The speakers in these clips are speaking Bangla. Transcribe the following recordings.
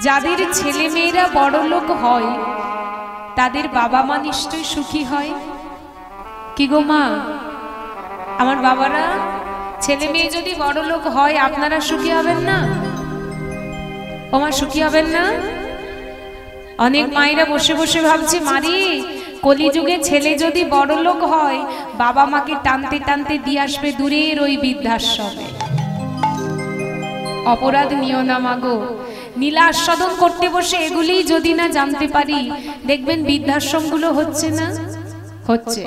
যাদের ছেলে মেয়েরা বড় লোক হয় তাদের বাবা মা নিশ্চয়ই সুখী হয়। কি গো মা, আমার বাবারা ছেলে মেয়ে যদি বড় লোক হয় আপনারা সুখী হবেন না? ও মা, সুখী হবেন না? অনেক মায়েরা বসে বসে ভাবছে, মারি কলিযুগে ছেলে যদি বড় লোক হয় বাবা মাকে টানতে টানতে দিয়ে আসবে দূরের ওই বৃদ্ধাশ্রমে। অপরাধ নিও না মাগো, নীলা আস্বাদন করতে বসে এগুলি যদি না জানতে পারি, দেখবেন বৃদ্ধাশ্রমগুলো হচ্ছে না, হচ্ছে।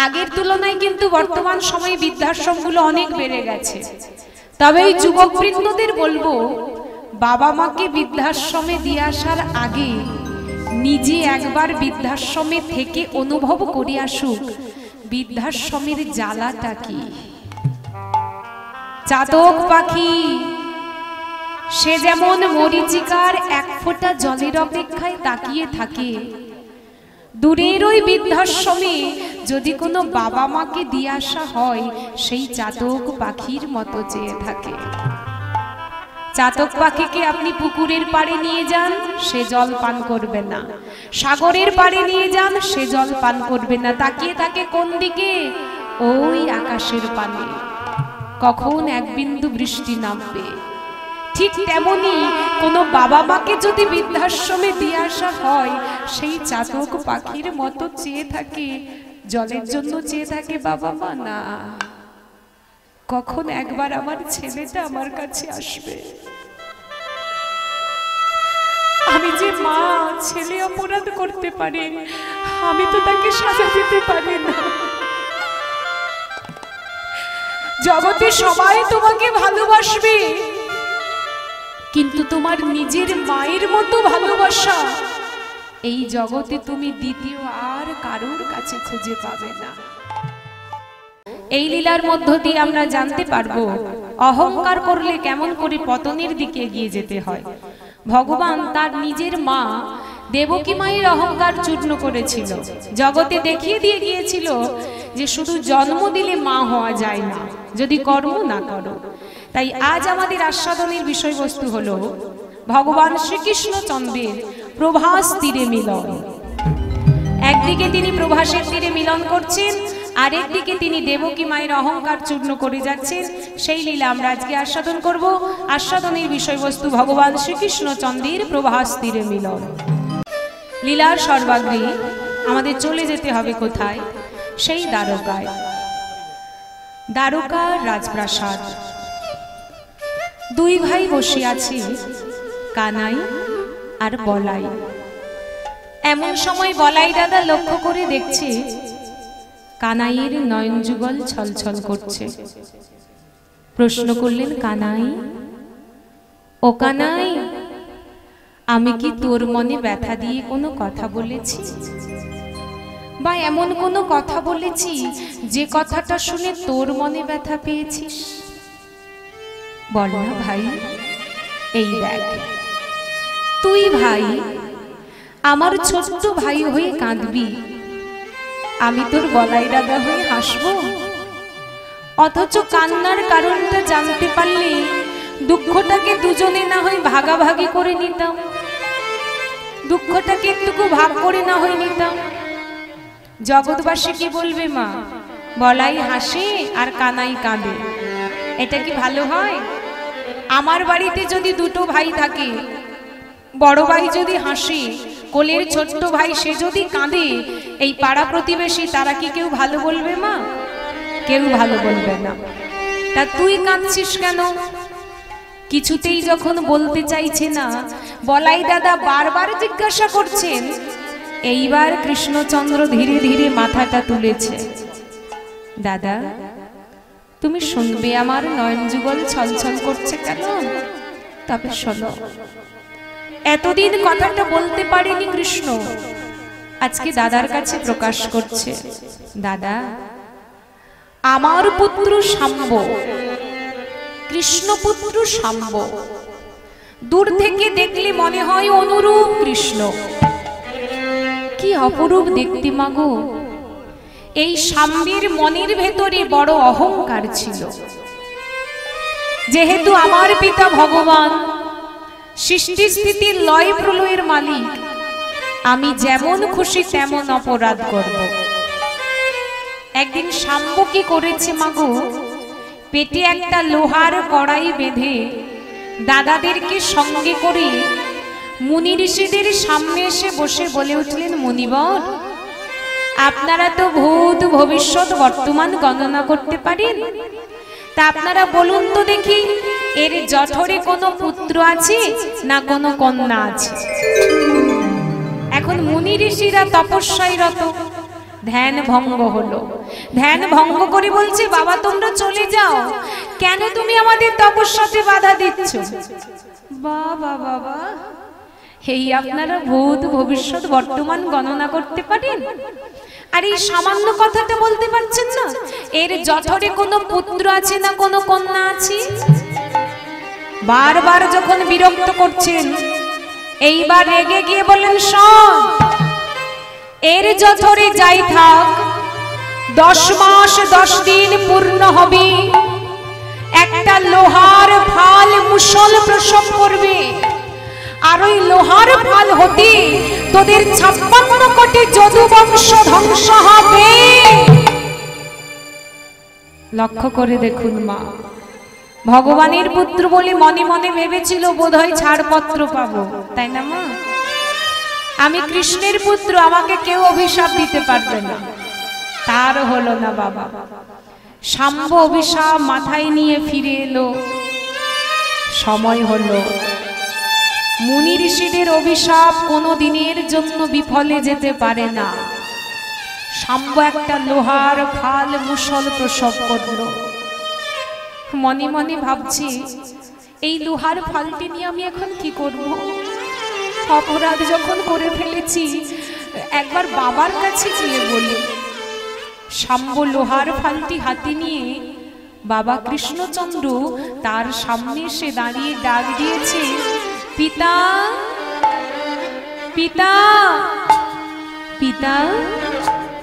আগের তুলনায় কিন্তু বর্তমান সময়ে বৃদ্ধাশ্রমগুলো অনেক বেড়ে গেছে। তবে এই যুবকবৃন্দদের বলবো, বাবা মাকে বৃদ্ধাশ্রমে দিয়ে আসার আগে নিজে একবার বৃদ্ধাশ্রমে থেকে অনুভব করে আসুক বৃদ্ধাশ্রমের জ্বালাটা কি। চাতক পাখি সে যেমন মরীচিকার এক ফোঁটা জলের অপেক্ষায় তাকিয়ে থাকে, দূরের ওই বৃদ্ধাশ্রমে যদি কোনো বাবা মাকে দিয়ে আসা হয় সেই চাতক পাখির মতো চেয়ে থাকে। চাতক পাখিকে আপনি পুকুরের পাড়ে নিয়ে যান, সে জল পান করবে না। সাগরের পাড়ে নিয়ে যান, সে জল পান করবে না। তাকিয়ে থাকে কোন দিকে? ওই আকাশের পানে, কখন এক বিন্দু বৃষ্টি নামবে। ঠিক তেমনি কোনো বাবা মাকে যদি বৃদ্ধাশ্রমে দিয়ে আসা হয় সেই চাতক পাখির মতো চেয়ে থাকে, জলের জন্য চেয়ে থাকে বাবা মা না, কখন একবার আমার ছেলেটা আমার কাছে আসবে। আমি যে মা, ছেলে অপরাধ করতে পারে, আমি তো তাকে সাজা দিতে পারি না। জগতে সবাই তোমাকে ভালোবাসবে, কিন্তু তোমার নিজের মায়ের মতো ভালোবাসা এই জগতে তুমি দ্বিতীয় আর কারোর কাছে খুঁজে পাবে না। এই লীলার মধ্য দিয়ে আমরা জানতে পারবো অহংকার করলে কেমন করে পতনের দিকে এগিয়ে যেতে হয়। ভগবান তার নিজের মা দেবকী মায়ের অহংকার চূর্ণ করেছিল, জগতে দেখিয়ে দিয়ে গিয়েছিল যে শুধু জন্ম দিলে মা হওয়া যায় না, যদি কর্ম না করো। তাই আজ আমাদের আস্বাদনের বিষয়বস্তু হলো ভগবান শ্রীকৃষ্ণচন্দ্রের প্রভাস তীরে মিলন। একদিকে তিনি প্রভাসের তীরে মিলন করছেন, আরেকদিকে তিনি দেবকী মায়ের অহংকার চূর্ণ করে যাচ্ছেন। সেই লীলা আমরা আজকে আস্বাদন করব। আস্বাদনের বিষয়বস্তু ভগবান শ্রীকৃষ্ণচন্দ্রের প্রভাস তীরে মিলন। লীলার সর্বাগ্রে আমাদের চলে যেতে হবে কোথায়? সেই দ্বারকায়। দ্বারকা রাজপ্রাসাদ। দুই ভাই বসে আছে, কানাই আর বলাই। এমন সময় বলাই দাদা লক্ষ্য করে দেখছে কানাইয়ের নয়ন যুগল ছলছল করছে। প্রশ্ন করলেন, কানাই, ও কানাই, আমি কি তোর মনে ব্যথা দিয়ে কোনো কথা বলেছি, বা এমন কোনো কথা বলেছি যে কথাটা শুনে তোর মনে ব্যথা পেয়েছিস? বল না ভাই। এই দেখ, তুই ভাই, আমার ছোট্ট ভাই হয়ে কাঁদবি, আমি তোর বলাই দাদা হয়ে হাসবো? অথচ কান্নার কারণটা জানতে পারলে দুঃখটাকে দুজনে না হয় ভাগাভাগি করে নিতাম, দুঃখটাকে একটুকু ভাগ করে না হয় নিতাম। জগৎবাসী কি বলবে? মা, বলাই হাসে আর কানাই কাঁদে, এটা কি ভালো হয়? আমার বাড়িতে যদি দুটো ভাই থাকে, বড় ভাই যদি হাসে, কোলের ছোট্ট ভাই সে যদি কাঁদে, এই পাড়া প্রতিবেশী তারা কি কেউ ভালো বলবে? মা, কেউ ভালো বলবে না। তা তুই কাঁদছিস কেন? কিছুতেই যখন বলতে চাইছে না, বলাই দাদা বারবার জিজ্ঞাসা করছেন। এইবার কৃষ্ণচন্দ্র ধীরে ধীরে মাথাটা তুলেছে। দাদা, তুমি শুনবে আমার নয়ন যুগল ছলছল করছে কেন? তবে শোনো। এতদিন কথাটা বলতে পারেনি কৃষ্ণ, আজকে দাদার কাছে প্রকাশ করছে। দাদা, আমার পুত্র শাম্ব, কৃষ্ণপুত্র শাম্ব, দূর থেকে দেখলে মনে হয় অনুরূপ কৃষ্ণ। কি অপরূপ দেখতে মাগো! এই শাম্বের মনের ভেতরে বড় অহংকার ছিল। যেহেতু আমার পিতা ভগবান সৃষ্টি স্থিতির লয় প্রলয়ের মালিক, আমি যেমন খুশি তেমন অপরাধ করব। একদিন শাম্ব কি করেছে মাগো, পেটে একটা লোহার কড়াই বেঁধে দাদাদেরকে সঙ্গে করে মুনি ঋষিদের সামনে এসে বসে বলে উঠলেন, মুনিবর, আপনারা তো ভূত ভবিষ্যৎ বর্তমান গণনা করতে পারেন, তা আপনারা বলুন তো দেখি, এর জঠরে কোনো পুত্র আছে না কোনো কন্যা আছে? এখন মুনি ঋষিরা তপস্যায় রত, ধ্যান ভঙ্গ হলো। ধ্যান ভঙ্গ করে বলছে, বাবা তোমরা চলে যাও, কেন তুমি আমাদের তপস্যাতে বাধা দিচ্ছ? বাবা বাবা, এই আপনারা ভূত ভবিষ্যৎ বর্তমান গণনা করতে পারেন, আর এই সামান্য কথাটা বলতে পারছেন না, এর জঠরে কোনো পুত্র আছে না কোনো কন্যা আছে? বারবার যখন বিরক্ত করছেন, এইবার রেগে গিয়ে বললেন, শোন, এর জঠরে যাই থাক, 10 মাস 10 দিন পূর্ণ হবে, একটা লোহার ফাল মুষল প্রসব করবে, আর ওই লোহার ফাল হতে তোদের 56 কোটি যদু বংশ ধ্বংস হবে। লক্ষ্য করে দেখুন মা, ভগবানের পুত্র বলে মনে মনে ভেবেছিল বোধহয় ছাড়পত্র পাবো, তাই না মা? আমি কৃষ্ণের পুত্র, আমাকে কেউ অভিশাপ দিতে পারবে না। তার হলো না বাবা। শাম্ব অভিশাপ মাথায় নিয়ে ফিরে এলো। সময় হলো, মুনি ঋষিদের অভিশাপ কোনো দিনের জন্য বিফলে যেতে পারে না। শাম্ব একটা লোহার ফাল মুষল প্রসব করলো। মনে মনে ভাবছি, এই লোহার ফালটি নিয়ে আমি এখন কি করব? অপরাধ যখন করে ফেলেছি, একবার বাবার কাছে গিয়ে বলি। শাম্ব লোহার ফালটি হাতে নিয়ে বাবা কৃষ্ণচন্দ্র তার সামনে এসে দাঁড়িয়ে ডাক দিয়েছে, পিতা পিতা পিতা।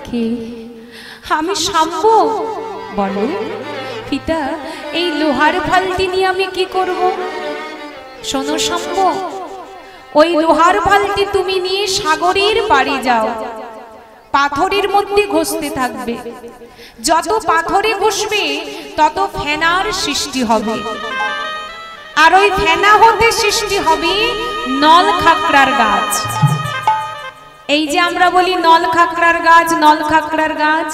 কে? আমি শাম্ব। বলো পিতা, এই লোহার ফালটি নিয়ে আমি কি করব? শোনো শাম্ব, ওই লোহার ফালটি তুমি নিয়ে সাগরের পাড়ে যাও, পাথরের মধ্যে ঘষতে থাকবে। যত পাথরে ঘষবে তত ফেনার সৃষ্টি হবে, আর ওই ফেনা হতে সৃষ্টি হবে নল খাকড়ার গাছ। এই যে আমরা বলি নল খাকড়ার গাছ, নল খাকড়ার গাছ,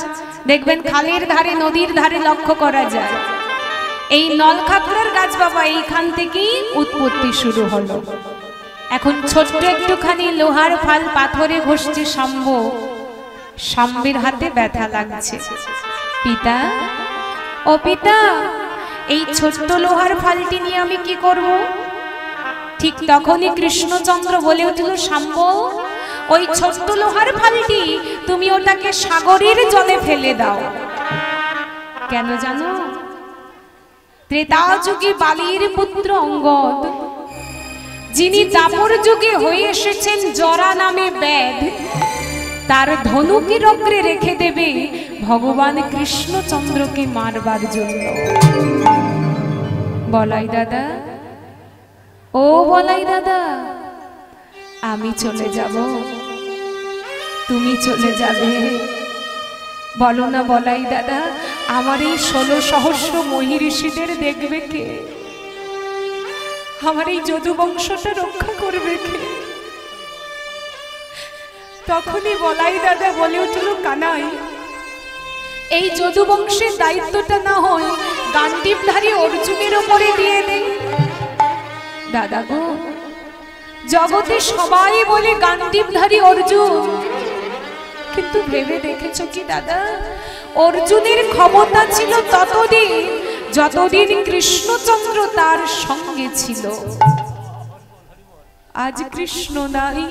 দেখবেন খালের ধারে নদীর ধারে লক্ষ্য করা যায়। এই নল খাকড়ার গাছ বাবা এইখান থেকেই উৎপত্তি শুরু হলো। এখন ছোট্ট একটুখানি লোহার ফাল পাথরে ঘষছে শাম্ব। শাম্বের হাতে ব্যথা লাগছে। পিতা, ও পিতা, এই ছোট্ট লোহার ফালটি নিয়ে আমি কি করব? ঠিক তখনই কৃষ্ণচন্দ্র বলে উঠল, শাম্ব, ওই ছোট্ট লোহার ফালটি তুমি ওটাকে সাগরের জলে ফেলে দাও। কেন জানো? ত্রেতা যুগে বালির পুত্র অঙ্গদ, যিনি দাপর যুগে হয়ে এসেছেন জরা নামে ব্যাধ, তার ধনুকের অগ্রে রেখে দেবে ভগবান কৃষ্ণচন্দ্রকে মারবার জন্য। বলাই দাদা, ও বলাই দাদা, আমি চলে যাব, তুমি চলে যাবে? বলো না বলাই দাদা, আমার এই 16 সহস্র মহিষীদের দেখবে কে? আমার এই যদু বংশটা রক্ষা করবে কে? তখনই বলাই দাদা বলে উঠল, কানাই, এই যদু বংশের দায়িত্বটা না হয় গান্ডীবধারী অর্জুনের উপরে দিয়ে দেই। দাদা গো, জগতে সবাই বলে গান্ডীবধারী অর্জুন, কিন্তু ভেবে দেখেছো কি দাদা, অর্জুনের ক্ষমতা ছিল ততদিন যতদিন কৃষ্ণচন্দ্র তার সঙ্গে ছিল। আজ কৃষ্ণ নাই,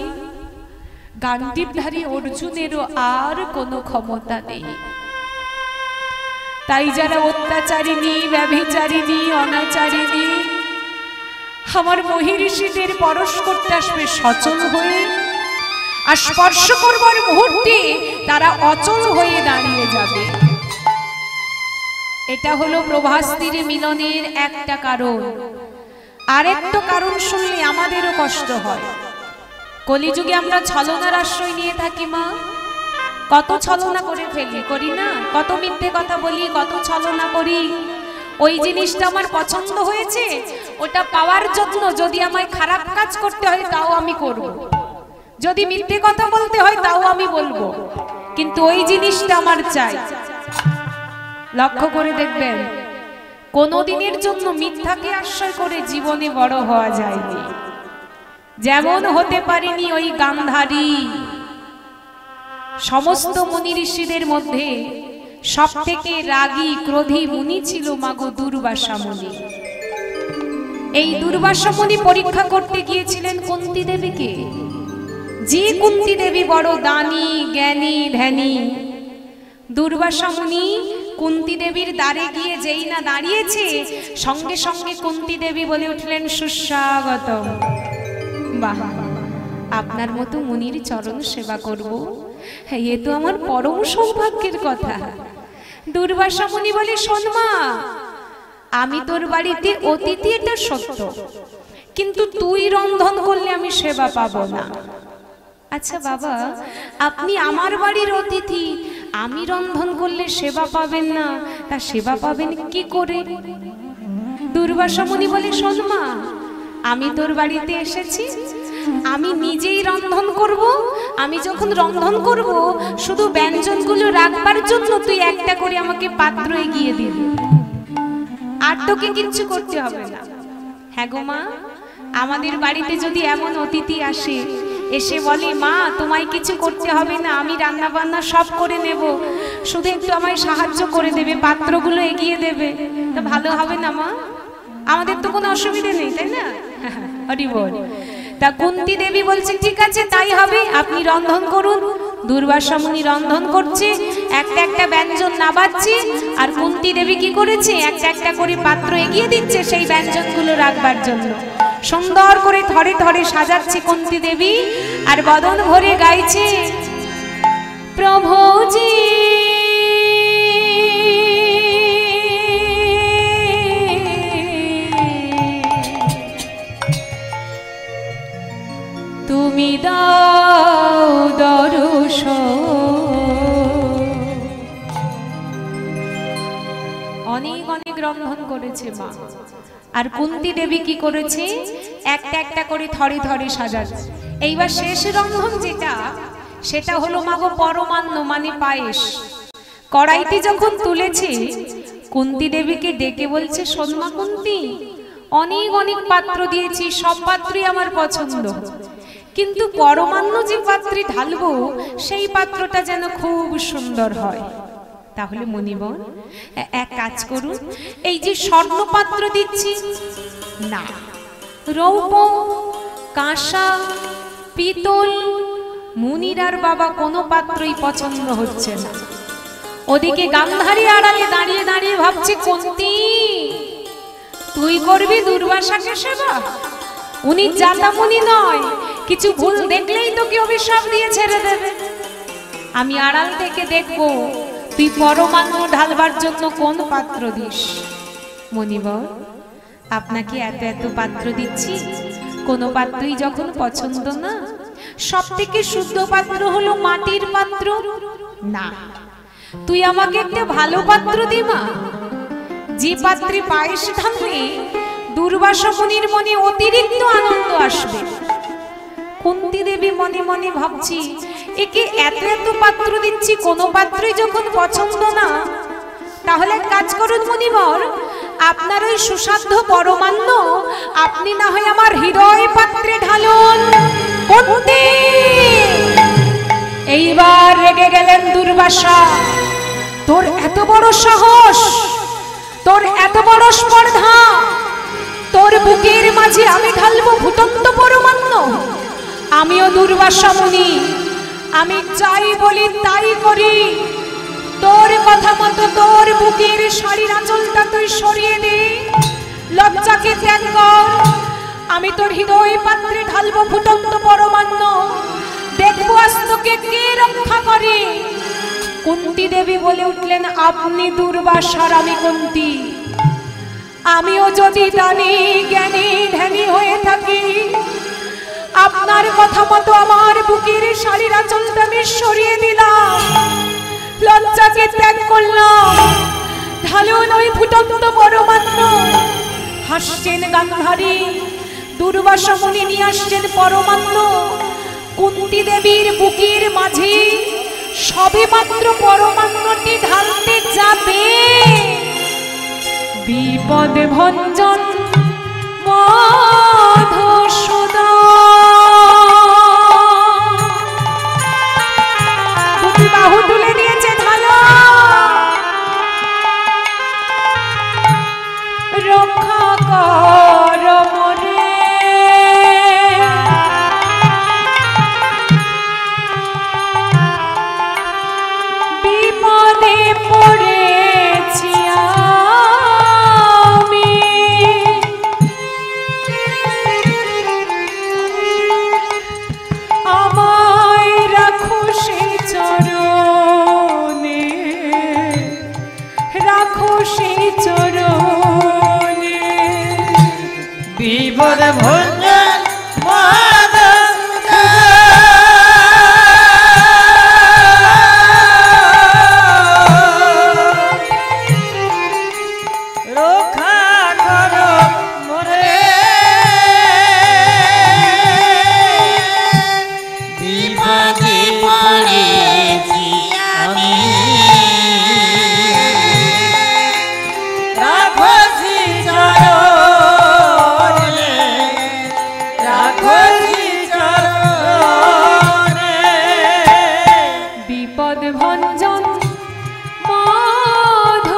গান্ডীবধারী অর্জুনেরও আর কোনো ক্ষমতা নেই। তাই যারা অত্যাচারিণী, ব্যভিচারিণী, অনাচারিণী আমার মহিষীদের পরশ করতে আসবে সচল হয়ে, আর স্পর্শ করবার মুহূর্তে তারা অচল হয়ে দাঁড়িয়ে যাবে। এটা হলো প্রভাস তীরে মিলনের একটা কারণ। আরেকটা কারণ শুনলে আমাদেরও কষ্ট হয়। কলিযুগে আমরা ছলনার আশ্রয় নিয়ে থাকি মা, কত ছলনা করে ফেলি, করি না? কত মিথ্যে কথা বলি, কত ছলনা করি। ওই জিনিসটা আমার পছন্দ হয়েছে, ওটা পাওয়ার জন্য যদি আমায় খারাপ কাজ করতে হয় তাও আমি করব, যদি মিথ্যে কথা বলতে হয় তাও আমি বলবো, কিন্তু ওই জিনিসটা আমার চাই। লক্ষ্য করে দেখবেন, কোনদিনের জন্য মিথ্যাকে আশ্রয় করে জীবনে বড় হওয়া যায়নি। যেমন হতে পারেনি ওই গান্ধারী। সমস্ত মুনি ঋষিদের মধ্যে সব থেকে রাগী ক্রোধী মুনি ছিল মাগো দুর্বাসা মুনি। এই দুর্বাসা মুনি পরীক্ষা করতে গিয়েছিলেন কুন্তী দেবীকে। যে কুন্তী দেবী বড় দানী জ্ঞানী ধ্যানী, দুর্বাসা মুনি কুন্তী দেবীর দ্বারে গিয়ে যেই না দাঁড়িয়েছে, সঙ্গে সঙ্গে কুন্তী দেবী বলে উঠলেন সুস্বাগতম। বাহ, আপনার মতো মুনির চরণ সেবা করব, এ তো আমার পরম সৌভাগ্যের কথা। দুর্বাসা মুনি বলে, শোন মা, আমি তোর বাড়িতে অতিথি এটা সত্য, কিন্তু তুই রন্ধন করলে আমি সেবা পাবো না। আচ্ছা বাবা, আপনি আমার বাড়ির অতিথি, আমি রন্ধন করলে সেবা পাবেন না, তা সেবা পাবেন কি করে? দুর্বাসা মুনি বলে, শোন মা, আমি তোর বাড়িতে এসেছি, আমি নিজেই রন্ধন করব। আমি যখন রন্ধন করব, শুধু ব্যঞ্জনগুলো রাখবার জন্য তুই একটা করে আমাকে পাত্র এগিয়ে দিবি, আর তোকে কিচ্ছু করতে হবে না। হ্যাঁ গো মা, আমাদের বাড়িতে যদি এমন অতিথি আসে, এসে বলে মা তোমায় কিছু করতে হবে না, আমি রান্না বান্না সব করে নেব, শুধু একটু আমায় সাহায্য করে দেবে, পাত্রগুলো এগিয়ে দেবে, তা ভালো হবে না মা? আমাদের তো কোনো অসুবিধা নেই, তাই না? হরি বল। তা কুন্তী দেবী বলছে, ঠিক আছে তাই হবে, আপনি রন্ধন করুন। দুর্বাসা মুনি রন্ধন করছে, একটা একটা ব্যঞ্জন নাবাচ্ছে, আর কুন্তী দেবী কি করেছে, একটা একটা করে পাত্র এগিয়ে দিচ্ছে সেই ব্যঞ্জনগুলো রাখবার জন্য। সুন্দর করে ধরে ধরে সাজাচ্ছে কুন্তী দেবী, আর বদন ভরে গাইছে, প্রভুজি তুমি দাও দর্শন। অনেক অনেক রন্ধন করেছে মা, আর কুন্তী দেবী কি করেছে, একটা একটা করে থরে থরে সাজাচ্ছে। এইবার শেষ রন্ধন যেটা, সেটা হলো মাগো পরমান্ন, মানে পায়েস। কড়াইতে যখন তুলেছে, কুন্তী দেবীকে ডেকে বলছে, শোন মা কুন্তী, অনেক অনেক পাত্র দিয়েছি, সব পাত্রই আমার পছন্দ, কিন্তু পরমান্ন যে পাত্রে ঢালবো সেই পাত্রটা যেন খুব সুন্দর হয়। তাহলে মুনিবর এক কাজ করুন, এই যে স্বর্ণ পাত্র দিচ্ছি না, রৌপ্য কাঁসা পিতল মুনিরার বাবা কোনো পাত্রই পছন্দ হচ্ছে না। ওদিকে গান্ধারী আড়ালে দাঁড়িয়ে দাঁড়িয়ে ভাবছে, কুন্তী তুই করবি দুর্বাসাকে সেবা? উনি জাতা মুনি নয়, কিছু ভুল দেখলেই তোকে অভিশাপ দিয়ে ছেড়ে দেবে। আমি আড়াল থেকে দেখবো তুই পরমান্ন ঢালবার জন্য কোন পাত্র দিস। মুনিবর, আপনাকে এত এত পাত্র দিচ্ছি, কোনো পাত্রই যখন পছন্দ না, সব থেকে শুদ্ধ পাত্র হলো মাটির পাত্র। না, তুই আমাকে একটা ভালো পাত্র দে মা, যে পাত্রে পায়েস ঢাললে দুর্বাসা মুনির মনে অতিরিক্ত আনন্দ আসবে। কুন্তী দেবী মনে মনে ভাবছি, একে এত এত পাত্র দিচ্ছি, কোনো পাত্রই যখন পছন্দ না, তাহলে কাজ করুন মুনিবর, আপনার ওই সুসাধ্য পরমান্ন আপনি না হয় আমার হৃদয় পাত্রে ঢালুন। কুন্তী এইবার রেগে গেলেন দুর্বাসা, তোর এত বড় সাহস, তোর এত বড় স্পর্ধা, তোর বুকের মাঝে আমি ঢালবো ফুটন্ত পরমান্ন? আমিও দুর্বাসা মুনি, আমি যাই বলি তাই করি। তোর কথা মতো তোর বুকের শাড়ির আঁচলটা তুই সরিয়ে দে, লজ্জাকে ত্যাগ কর। আমি তোর হৃদয় পাত্রে ঢালবো ফুটন্ত পরমান্ন, দেখবো আজ তোকে কে রক্ষা করে। কুন্তী দেবী বলে উঠলেন, আপনি দুর্বাসার, আমি কুন্তী, আমিও যদি দানি জ্ঞানী ধ্যানী হয়ে থাকি, আপনার কথা মতো আমার বুকের শাড়ির আঁচলটা আমি সরিয়ে দিলাম, লজ্জাকে ত্যাগ করলাম, ঢালু নই ফুটন্ত পরমান্ন। হাসছেন গান্ধারী, দুর্বাসা মুনি নিয়ে আসছেন পরমান্ন। কুন্তী দেবীর বুকের মাঝে সবে মাত্র পরমান্নটি ঢালতে যাবে, বিপদ ভঞ্জন মধুসূদন বাহু তুলে দিয়েছে, ঢালো রক্ষা কর মোরে, বিপদে পড়েছি আমি, আমায় রাখো সেই চরণে, রাখো সেই চরণে, বিপদ ভঞ্জন রক্ষা করো মোরে, বিপদে পড়েছি আমি, রাখো চরণে, রাখো চরণে, বিপদ ভঞ্জন মধুসূদন।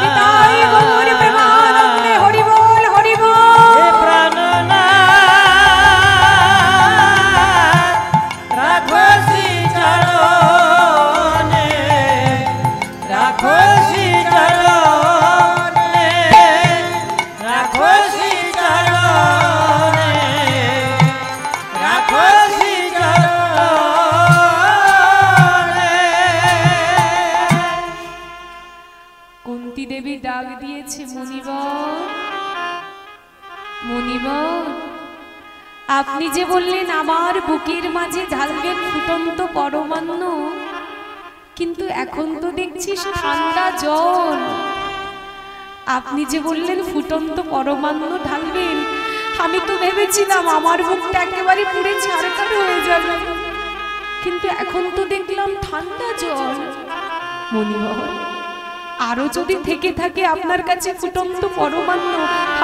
নিতাই গৌর প্রেমানন্দে হরি বল, হরি বল। রাখো চরণে, রাখো চরণে, রাখো চরণে, রাখো চরণে। কুন্তী দেবী ডাক দিয়েছে, মুনিবর, মুনিবর, আপনি যে বললেন আমার বুকের মাঝে ঢালবেন ফুটন্ত পরমান্ন, কিন্তু এখন তো দেখছি ঠান্ডা জল। আপনি যে বললেন ফুটন্ত পরমান্ন ঢালবেন, আমি তো ভেবেছিলাম আমার বুকটা একেবারে পুড়ে ছারখার হয়ে যাবে, কিন্তু এখন তো দেখলাম ঠান্ডা জল। মুনিবর, আরো যদি থেকে থাকে আপনার কাছে ফুটন্ত পরমান্ন,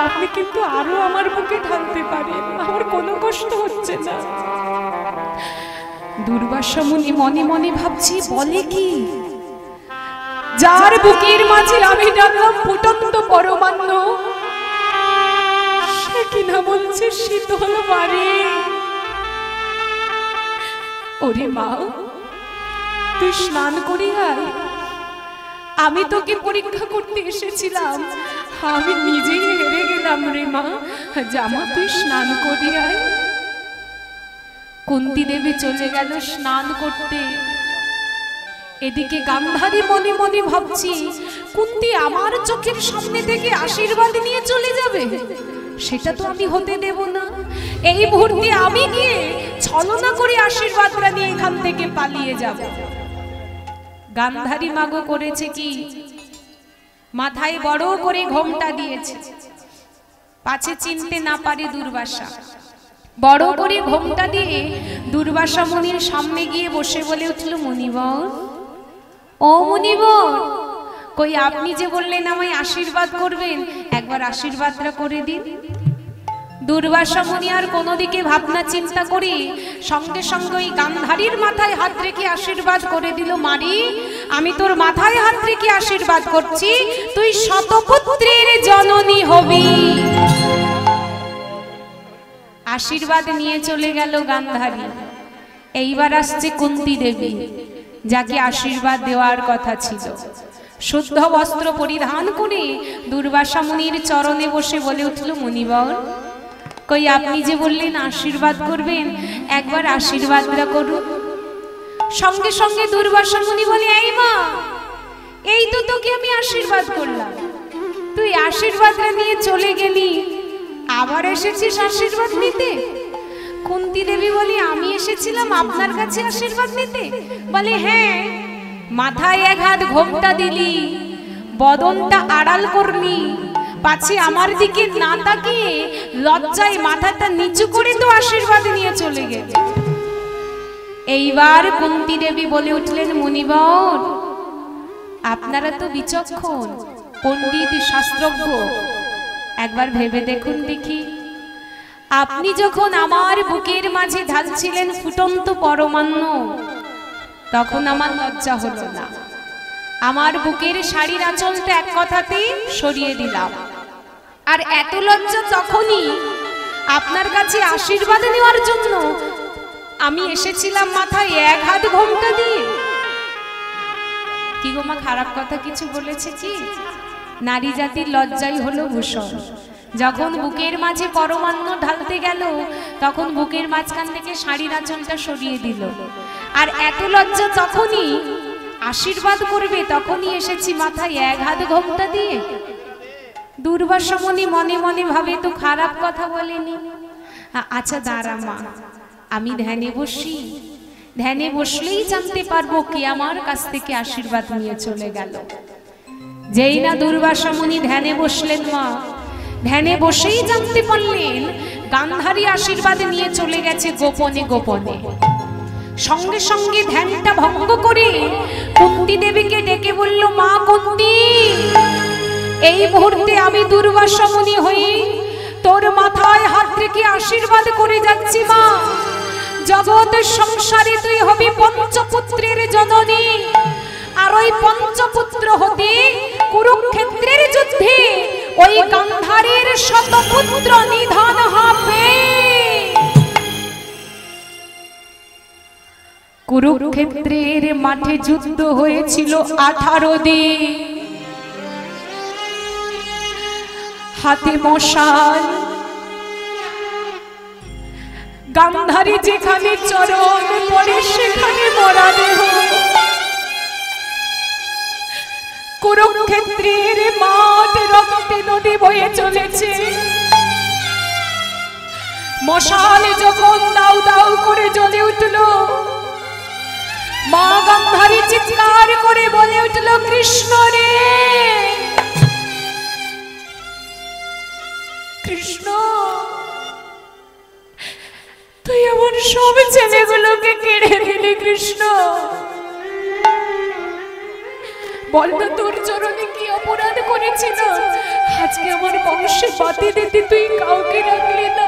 আপনি কিন্তু আরো আমার বুকে ঢালতে পারেন, আমার কোনো কষ্ট হচ্ছে না। দুর্বাসা মুনি মনে মনে ভাবছি, বলে কি, যার বুকের মাঝে আমি ঢাললাম ফুটন্ত পরমান্ন, সে কিনা বলছে শীতল বাড়ি। ওরে মা, তুই স্নান করি আয়, আমি তোকে পরীক্ষা করতে এসেছিলাম, আমি নিজেই হেরে গেলাম রে মা, জামা তুই স্নান করি আয়। কুন্তী দেবী চলে গেল স্নান করতে। এদিকে গান্ধারী মনে মনে ভাবছি, কুন্তী আমার চোখের সামনে থেকে আশীর্বাদ নিয়ে চলে যাবে, সেটা তো আমি হতে দেব না। এই মুহূর্তে আমি গিয়ে ছলনা করে আশীর্বাদটা নিয়ে এখান থেকে পালিয়ে যাব। গান্ধারী মাগো করেছে কি, মাথায় বড় করে ঘোমটা দিয়েছে, পাছে চিনতে না পারে দুর্বাসা। বড় করে ঘোমটা দিয়ে দুর্বাসা মুনির সামনে গিয়ে বসে বলে উঠল, মুনিবর, ও মুনিবর, কই আপনি যে বললেন আমায় আশীর্বাদ করবেন, একবার আশীর্বাদটা করে দিন। দুর্বাসা মুনি আর কোনো দিকে ভাবনা চিন্তা করি সঙ্গে সঙ্গে ওই গান্ধারীর মাথায় হাত রেখে আশীর্বাদ করে দিল, মারি আমি তোর মাথায় হাত রেখে আশীর্বাদ করছি, তুই শতপুত্রের জননী হবি। আশীর্বাদ নিয়ে চলে গেল গান্ধারী। এইবার আসছে কুন্তী দেবী, যাকে আশীর্বাদ দেওয়ার কথা ছিল। শুদ্ধ বস্ত্র পরিধান করে দুর্বাসা মুনির চরণে বসে বলে উঠল, মুনিবর, কই আপনি যে বললেন আশীর্বাদ করবেন, একবার আশীর্বাদটা করুন। সঙ্গে সঙ্গে দুর্বাসা মুনি বলে, এই মা, এই তো তোকে আমি আশীর্বাদ করলাম, তুই আশীর্বাদটা নিয়ে চলে গেলি, আবার এসেছিস আশীর্বাদ নিতে? কুন্তী দেবী বলি, আমি এসেছিলাম আপনার কাছে আশীর্বাদ নিতে? বলে, হ্যাঁ, মাথায় এক হাত ঘোমটা দিলি, বদনটা আড়াল করলি, পাছে আমার দিকে না তাকিয়ে লজ্জায় মাথাটা নিচু করে তো আশীর্বাদ নিয়ে চলে গেলে। এইবার কুন্তী দেবী বলে উঠলেন, মুনিবর, আপনারা তো বিচক্ষণ, পণ্ডিত, শাস্ত্রজ্ঞ, একবার ভেবে দেখুন দেখি, আপনি যখন আমার বুকের মাঝে ঢালছিলেন ফুটন্ত পরমান্ন, তখন আমার লজ্জা হলো না, আমার বুকের শাড়ির আঁচলটা এক কথাতেই সরিয়ে দিলাম। আর এত লজ্জা তখনই আপনার কাছে আশীর্বাদ নেওয়ার জন্য আমি এসেছিলাম মাথায় এক হাত ঘোমটা দিয়ে। কি গো মা, খারাপ কথা কিছু বলেছে কি? নারী জাতির লজ্জাই হলো ভূষণ। যখন বুকের মাঝে পরমান্ন ঢালতে গেল, তখন বুকের মাঝখান থেকে শাড়ির আঁচলটা সরিয়ে দিল। আর এত লজ্জা তখনই, আশীর্বাদ করবে তখনই এসেছি মাথায় এক হাত ঘোমটা দিয়ে। দুর্বাসা মুনি মনে মনে ভাবে, তো খারাপ কথা বলেনি। আচ্ছা দাঁড়া মা, আমি ধ্যানে বসি, ধ্যানে বসলেই জানতে পারবো কে আমার কাছ থেকে আশীর্বাদ নিয়ে চলে গেল। যেই না দুর্বাসা মুনি ধ্যানে বসলেন মা, ধ্যানে বসেই জানতে পারলেন গান্ধারী আশীর্বাদ নিয়ে চলে গেছে গোপনে গোপনে। সঙ্গে সঙ্গে ধ্যানটা ভঙ্গ করে কুন্তী দেবীকে ডেকে বলল, মা কুন্তী, এই মুহূর্তে আমি দুর্বাসা মুনি হয়ে তোর মাথায় হাত রেখে আশীর্বাদ করে যাচ্ছি। মা, জগৎ সংসারে তুই হবি পঞ্চপুত্রের জননী, আর ওই পঞ্চপুত্র হতে কুরুক্ষেত্রের যুদ্ধে ওই গান্ধারীর শতপুত্র নিধন হবে। কুরুক্ষেত্রের মাঠে যুদ্ধ হয়েছিল 18 দিন, হাতে মশাল, গান্ধারী যেখানে চরণ পড়ে সেখানে মরা দেহ। কুরুক্ষেত্রের মাঠ রক্তে নদী বয়ে চলেছে। মশাল যখন দাউ দাউ করে জ্বলে উঠল, মা গান্ধারী চিৎকার করে বলে উঠল, কৃষ্ণ রে কৃষ্ণ, তুই আমার সব ছেলেগুলোকে কেড়ে দিলি। কৃষ্ণ, বলতো তোর চরণে কি অপরাধ করেছিল? আজকে আমার বংশে বাতি দিতে তুই কাউকে রাখলি না।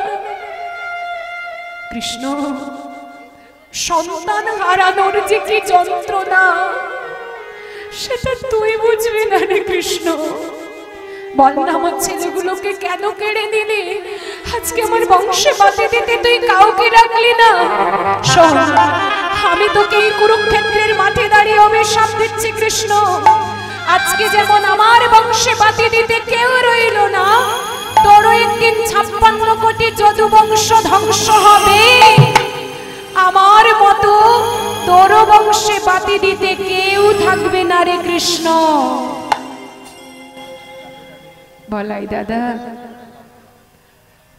কৃষ্ণ, সন্তান হারানোর যে কি যন্ত্রণা সেটা তুই বুঝবি না রে কৃষ্ণ। বল না, আমার ছেলেগুলোকে কেন কেড়ে দিলি? আজকে আমার বংশে বাতি দিতে তুই কাউকে রাখলি না। শোন, আমি তোকে এই কুরুক্ষেত্রের মাঠে দাঁড়িয়ে অভিশাপ দিচ্ছি কৃষ্ণ। আজকে যেমন আমার বংশে বাতি দিতে কেউ রইল না, তোরও একদিন 56 কোটি যদু বংশ ধ্বংস হবে। আমার মতো তোরও বংশে বাতি দিতে কেউ থাকবে না রে কৃষ্ণ। বলাই দাদা,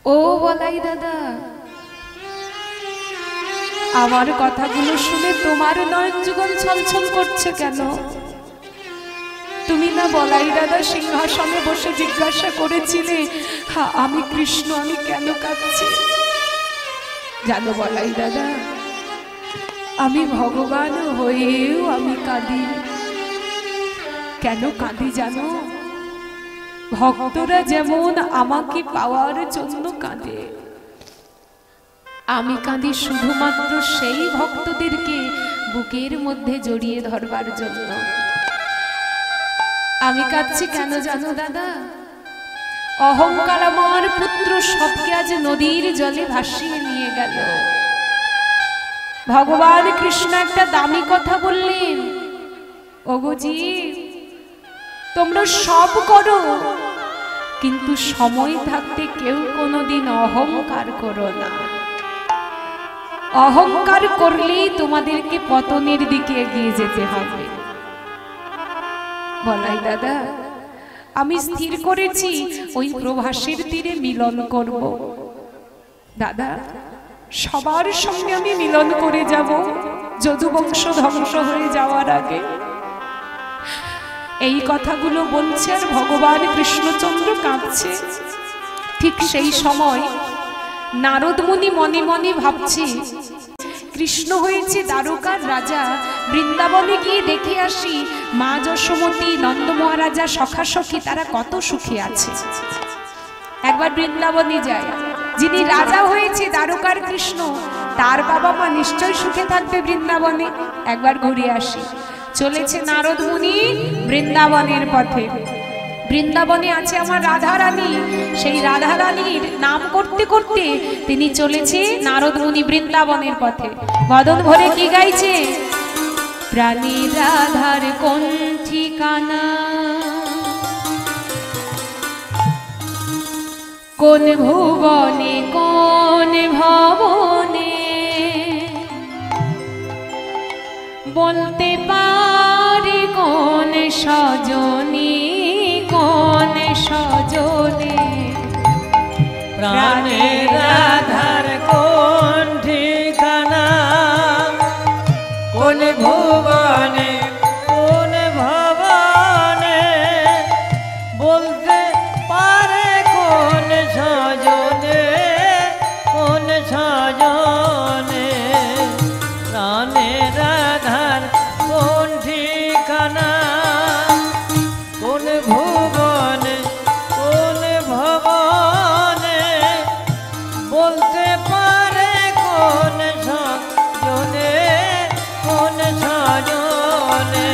ও বলাই দাদা, আমার কথাগুলো শুনে তোমার নয়ন যুগল ছলছল করছে কেন? তুমি না বলাই দাদা সিংহাসনে বসে জিজ্ঞাসা করেছিলে, আমি কৃষ্ণ, আমি কেন কাঁদছি? জানো বলাই দাদা, আমি ভগবান হয়েও আমি কাঁদি। কেন কাঁদি জানো? ভক্তরা যেমন আমাকে পাওয়ার জন্য কাঁদে, আমি কাঁদি শুধুমাত্র সেই ভক্তদেরকে বুকের মধ্যে জড়িয়ে ধরবার জন্য। আমি কাঁদছি কেন জানো দাদা? অহংকার আমার পুত্র সবকে আজ নদীর জলে ভাসিয়ে নিয়ে গেল। ভগবান কৃষ্ণ একটা দামি কথা বললেন, ওগো জীব, তোমরা সব করো, কিন্তু সময় থাকতে কেউ কোনোদিন অহংকার করো না। অহংকার করলেই তোমাদেরকে পতনের দিকে এগিয়ে যেতে হবে। বলাই দাদা, আমি স্থির করেছি ওই প্রভাসের তীরে মিলন করব। দাদা, সবার সঙ্গে আমি মিলন করে যাব যদুবংশ ধ্বংস হয়ে যাওয়ার আগে। এই কথাগুলো বলছে আর ভগবান কৃষ্ণচন্দ্র কাঁদছে। ঠিক সেই সময় নারদ মুনি মনে মনে ভাবছে, কৃষ্ণ হয়েছে দ্বারকার রাজা, বৃন্দাবনে গিয়ে দেখে আসি মা যশোমতী, নন্দ মহারাজা, সখা সখী তারা কত সুখে আছে। একবার বৃন্দাবনে যায়, যিনি রাজা হয়েছে দ্বারকার কৃষ্ণ, তার বাবা মা নিশ্চয় সুখে থাকবে বৃন্দাবনে, একবার ঘুরে আসি। চলেছে নারদ মুনি বৃন্দাবনের পথে। বৃন্দাবনে আছে আমার রাধা রানী, সেই রাধা রানীর নাম করতে করতে তিনি চলেছে নারদ মুনি বৃন্দাবনের পথে। বদন ভরে কি গাইছে? প্রাণী রাধার কোন ঠিকানা, কোন ভুবনে কোন ভবনে, বলতে পারে কোন সজনী কোন সজনে। প্রাণের রাধার কোন ঠিকানা, কোন ভুবনে কোন ভবনে, বলতে পারে কোন সজনে কোন সজনে। প্রাণের রাধার কোন ঠিকানা, কোন ভুবনে কোন ভবনে, বলতে পারে কোন সজনে কোন সজনে।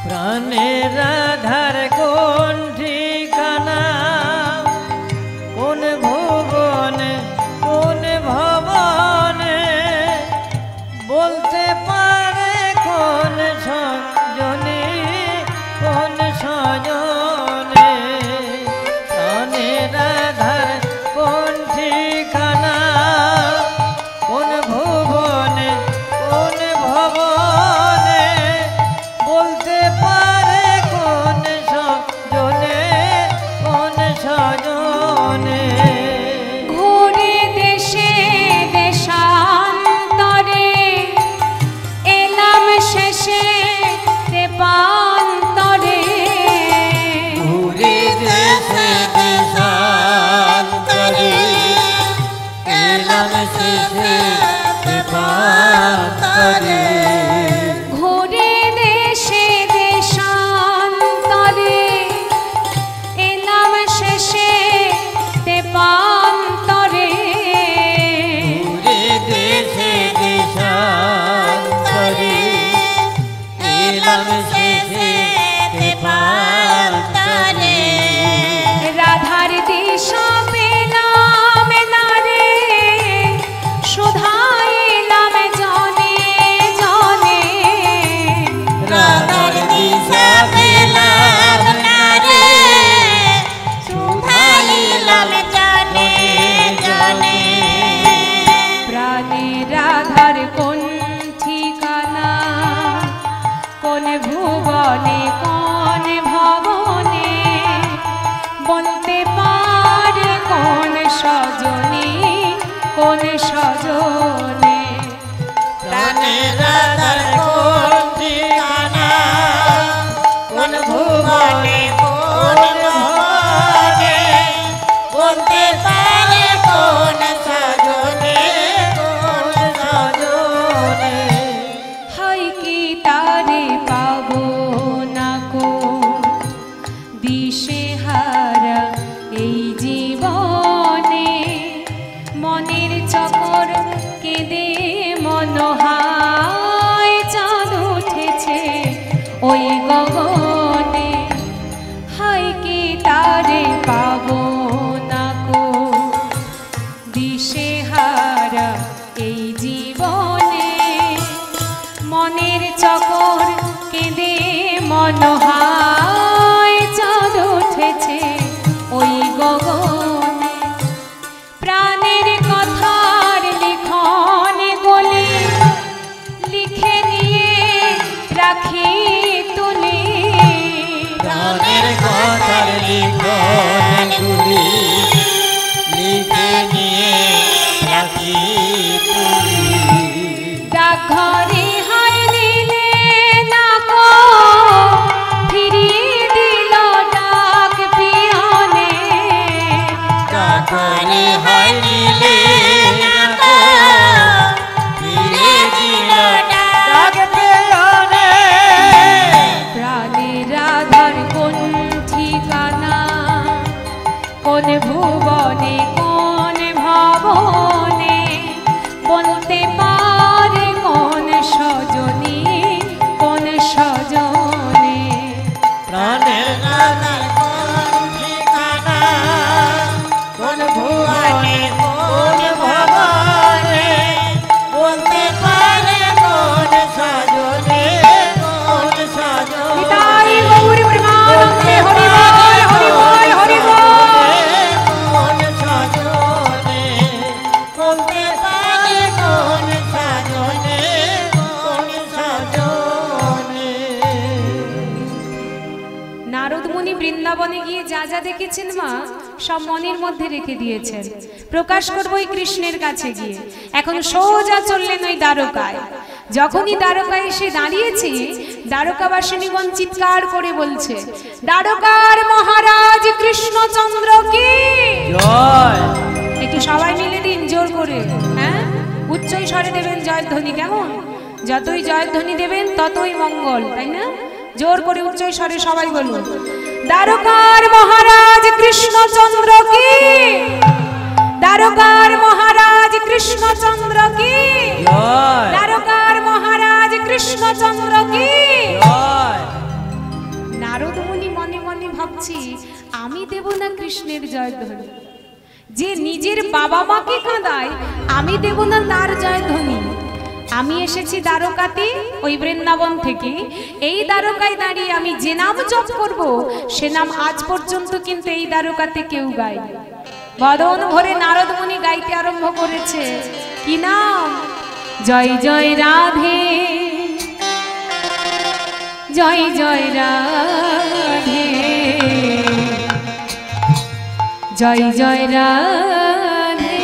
প্রাণের রাধার কোন ঠিকানা, কোন ভুবনে কোন ভবনে, বলতে পারে কোন সজনে কোন সজনে। প্রাণের রাধার কোন ঠিকানা, কোন ভুবনে কোন ভবনে, বলতে পারে কোন সজনে কোন সজনে। ঘুরে দেশে দেশান্তরে, এলাম শেষে তেপান্তরে। ঘুরে দেশে দেশান্তরে, এলাম শেষে তেপান্তরে। ঘুরে দেশে দেশান্তরে, এলাম শেষে তেপান্তরে। ঘুরে দেশে দেশান্তরে, এলাম শেষে তেপান্তরে। রাধার দিশা পেলাম না রে, শুধাইলাম জনে জনে। রাধার দিশা পেলাম না রে, শুধাইলাম জনে জনে। প্রাণে রাধার কোন ঠিকানা, কোন ভুবনে কোন ভবনে, বলতে পারে কোন সজনী কোন সজনে। প্রাণের রাধার কোন ঠিকানা, কোন ভুবনে কোন ভবনে, বলতে পারে কোন সজনে কোন সজনে। হাই কি তারে পাবো না কো, দিশে হারা এই জীবনে। মনের চকর কেঁদে মনোহায়, চাঁদ উঠেছে ওই গগনে। হাই কি তারে পাবো না কো, মনোহায় চাঁদ উঠেছে ওই গগনে, প্রাণের কথার লিখন গলে লিখে নিয়ে রাখি তুলে, প্রাণের কথার লিখন গুলি লিখে নিয়ে রাখি তুলি। ডাকঘরে হায় নিলে না গো ফিরিয়ে দিল ডাক পিয়নে, ডাকঘরে হায় নিলে না গো ফিরিয়ে দিল ডাক পিয়নে। প্রাণের রাধার কোন ঠিকানা, কোন ভুবনে কোন ভবনে, বলতে পারে কোন সজনী কোন সজনে। প্রাণের রাধার কোন ঠিকানা, কোন ভুবনে কোন ভবনে, বলতে পারে কোন সজনে কোন সজনে। নিতাই গৌর প্রেমানন্দে হরি বল হরি বল হরি বল। কোন সজনে বলতে পারে কোন সজনে কোন সজনে। নারদ মুনি বৃন্দাবনে গিয়ে যা যা দেখেছেন মা সব মনের মধ্যে রেখে দিয়েছেন, প্রকাশ করব ওই কৃষ্ণের কাছে গিয়ে। এখন সোজা চললেন ওই দ্বারকায়। যখনই দ্বারকায় এসে দাঁড়িয়েছে, দ্বারকাবাসিনীগণ চিৎকার করে বলছে, দ্বারকার মহারাজ কৃষ্ণচন্দ্র কি জয়। একটু সবাই মিলে দিন জোর করে, হ্যাঁ উচ্চই স্বরে দেবেন জয়ধ্বনি। কেমন? যতই জয়ধ্বনি দেবেন ততই মঙ্গল, তাই না? জোর করে উচ্চই স্বরে সবাই বলুন, দ্বারকার মহারাজ কৃষ্ণচন্দ্র কি, দ্বারকার মহারাজ কৃষ্ণচন্দ্র কি, জয়। দ্বারকার মহারাজ কৃষ্ণচন্দ্র কি। জয়। নারদ মুনি মনে মনে ভাবছি, আমি দেব না কৃষ্ণের জয়ধ্বনি? যে নিজের বাবা মাকে কাঁদায়, আমি দেব না তার জয়ধ্বনি? আমি এসেছি দ্বারকাতে ওই বৃন্দাবন থেকে, এই দ্বারকায় দাঁড়িয়ে আমি যে নাম জপ করব সে নাম আজ পর্যন্ত কিন্তু এই দ্বারকাতে কেউ গায়। বদন ভরে নারদ মুনি গাইতে আরম্ভ করেছে, কি নাম? জয় জয় রাধে, জয় জয় রাধে, জয় জয় রাধে,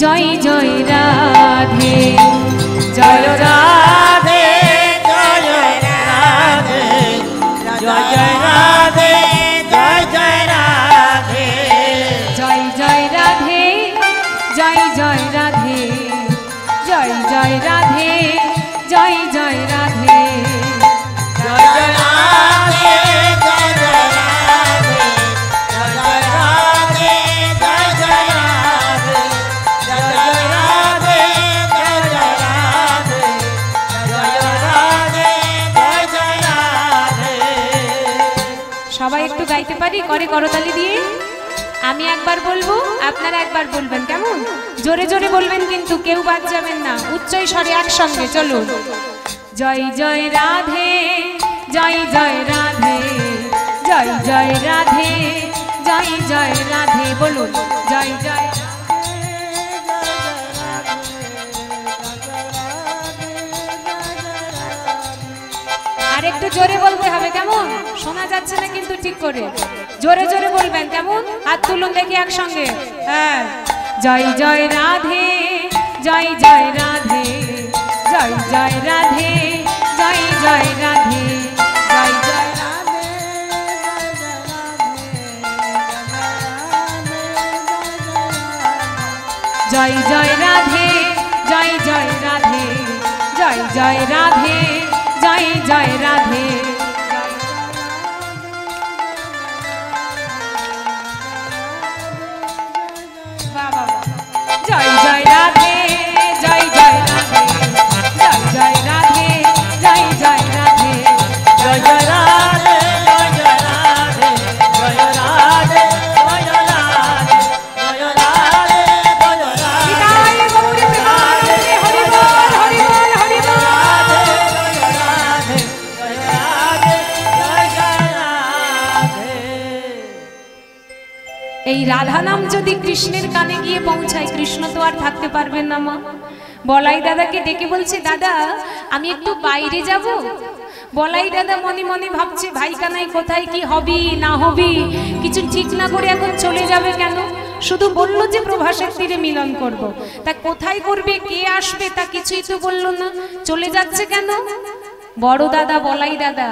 জয় জয় রাধে, জয় রাধে জয় রাধে জয় জয় রাধে জয় জয় রাধে জয় জয় রাধে, জয় জয় রাধে, জয় জয় রাধে, জয় জয় রাধে, জয় জয় রাধে জয় জয় রাধে জয় জয় রাধে জয় জয় রাধে জয় জয় রাধে জয় জয় রাধে জয় জয় রাধে জয় জয় রাধে। সবাই একটু গাইতে পারি? করে করতালি দিয়ে। আমি একবার বলবো, আপনারা একবার বলবেন, কেমন? জোরে জোরে বলবেন কিন্তু, কেউ বাদ যাবেন না। উচ্চই স্বরে একসঙ্গে চলুন, জয় জয় রাধে, জয় জয় রাধে, জয় জয় রাধে, জয় জয় রাধে, বলুন জয় জয়। আর একটু জোরে বলতে হবে, কেমন? শোনা যাচ্ছে না কিন্তু ঠিক করে, জোরে জোরে বলবেন, কেমন? হাত তুলুন দেখি একসঙ্গে, হ্যাঁ। জয় জয় রাধে, জয় জয় রাধে, জয় জয় রাধে, জয় জয় রাধে, জয় জয় রাধে, জয় জয় রাধে, জয় জয় রাধে, জয় জয় রাধে, জয় জয় রাধে। জয় জয় রাধে, জয় জয় রাধে, জয় জয় রাধে, জয় জয় রাধে, জয় জয় রাধে জয় জয় রাধে জয় রাধে জয় রাধে জয় রাধে জয় রাধে। নিতাই গৌর প্রেমানন্দে হরি বল হরি বল হরি বল। এই রাধা নাম যদি কৃষ্ণের কানে গিয়ে পৌঁছায়, কৃষ্ণ তো আর থাকতে পারবেন না মা। বলাই দাদাকে ডেকে বলছে, দাদা আমি একটু বাইরে যাব। বলাই দাদা মনে মনে ভাবছে, ভাই কানাই কোথায় কি হবি না হবি কিছু ঠিক না করে এখন চলে যাবে কেন? শুধু বলল যে প্রভাসের তীরে মিলন করব, তা কোথায় করবে, কে আসবে, তা কিছুই তো বললো না। চলে যাচ্ছে কেন? বড় দাদা বলাই দাদা,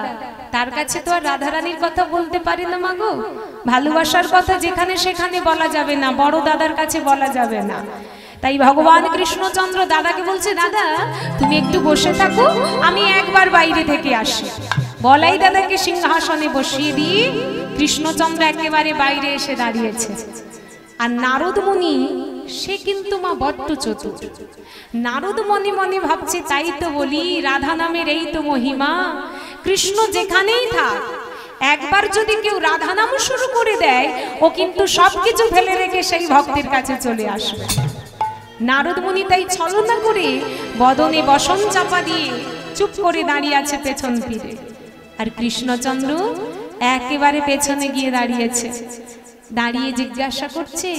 তার কাছে তো আর রাধারানীর কথা বলতে পারে না মাগো। ভালোবাসার কথা যেখানে সেখানে বলা যাবে না, বড় দাদার কাছে বলা যাবে না। তাই ভগবান কৃষ্ণচন্দ্র দাদাকে বলছে, দাদা তুমি একটু বসে থাকো, আমি একবার বাইরে থেকে আসি। বলাই দাদাকে সিংহাসনে বসিয়ে দিয়ে কৃষ্ণচন্দ্র একেবারে বাইরে এসে দাঁড়িয়েছে। আর নারদ মুনি সে কিন্তু মা বড্ড চতুর। নারদ মনে মনে ভাবছে, তাই তো বলি রাধা নামের এই তো মহিমা, কৃষ্ণ যেখানেই থাক একবার যদি কেউ রাধা নাম শুরু করে দেয়, ও কিন্তু সবকিছু ফেলে রেখে সেই ভক্তের কাছে চলে আসবে। নারদ মুনি তাই ছলনা করে বদনে বসন চাপা দিয়ে চুপ করে দাঁড়িয়ে আছে পেছন ফিরে। আর কৃষ্ণচন্দ্র একেবারে পেছনে গিয়ে দাঁড়িয়েছে। দাঁড়িয়ে জিজ্ঞাসা করছে,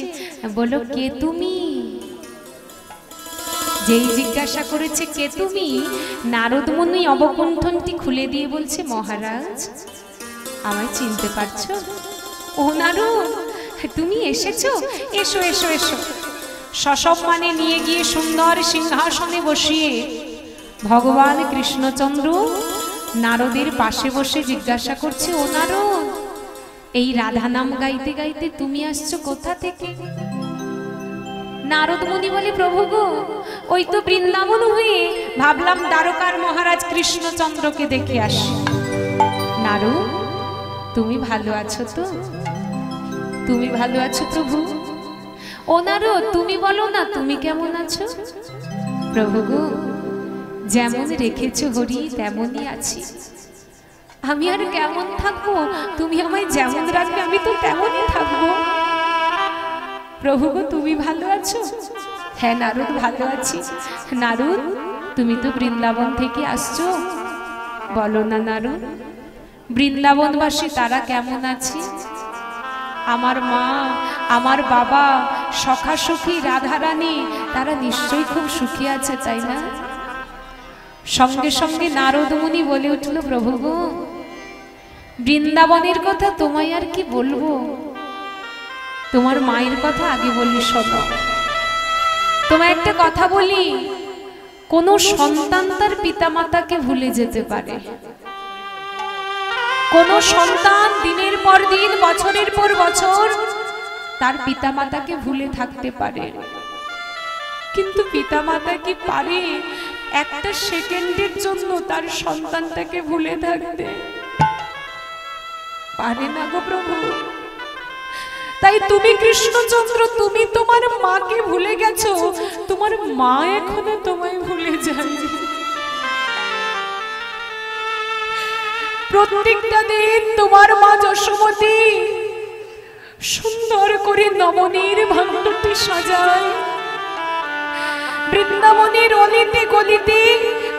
বলো কে তুমি? যেই জিজ্ঞাসা করেছে কে তুমি, নারদ মুনি অবকুণ্ঠনটি খুলে দিয়ে বলছে, মহারাজ আমায় চিনতে পারছো? ও নারদ তুমি এসেছো, এসো এসো এসো। সসম্মানে নিয়ে গিয়ে সুন্দর সিংহাসনে বসিয়ে ভগবান কৃষ্ণচন্দ্র নারদের পাশে বসে জিজ্ঞাসা করছে, ও নারদ এই রাধা নাম গাইতে গাইতে তুমি আসছো কোথা থেকে? নারদ মুনি বলে, প্রভু গো ওই তো বৃন্দাবন হয়ে ভাবলাম দ্বারকার মহারাজ কৃষ্ণচন্দ্রকে দেখে আসি। নারদ তুমি ভালো আছো তো? তুমি ভালো আছো প্রভু? ও নারদ তুমি বলো না তুমি কেমন আছো? প্রভু গো যেমন রেখেছো হরি তেমনই আছি। আমি আর কেমন থাকবো, তুমি আমায় যেমন রাখবে আমি তো তেমনই থাকবো। প্রভু গো তুমি ভালো আছো? হ্যাঁ নারদ ভালো আছি। নারদ তুমি তো বৃন্দাবন থেকে আসছো, বলো না নারদ বৃন্দাবনবাসী তারা কেমন আছে? আমার মা আমার বাবা সখা সখী রাধারানী তারা নিশ্চয়ই খুব সুখী আছে, তাই না? সঙ্গে সঙ্গে নারদ মুনি বলে উঠল, প্রভু গো বৃন্দাবনের কথা তোমায় আর কি বলবো, তোমার মায়ের কথা আগে বলি শোনো। তোমায় একটা কথা বলি, কোন সন্তান তার পিতামাতাকে ভুলে যেতে পারে। কোন সন্তান দিনের পর দিন বছরের পর বছর তার পিতামাতাকে ভুলে থাকতে পারে, কিন্তু পিতামাতা কি পারে একটা সেকেন্ডের জন্য তার সন্তানটাকে ভুলে থাকতে? পারে না গো প্রভু। তাই তুমি কৃষ্ণচন্দ্র তুমি তোমার মাকে ভুলে গেছো, তোমার মা এখনো তোমায় ভুলে যায়নি। প্রত্যেকটা দিন তোমার মা যশোমতী সুন্দর করে নবনীর ভাণ্ডটি সাজায়, বৃন্দাবনের অলিতে গলিতে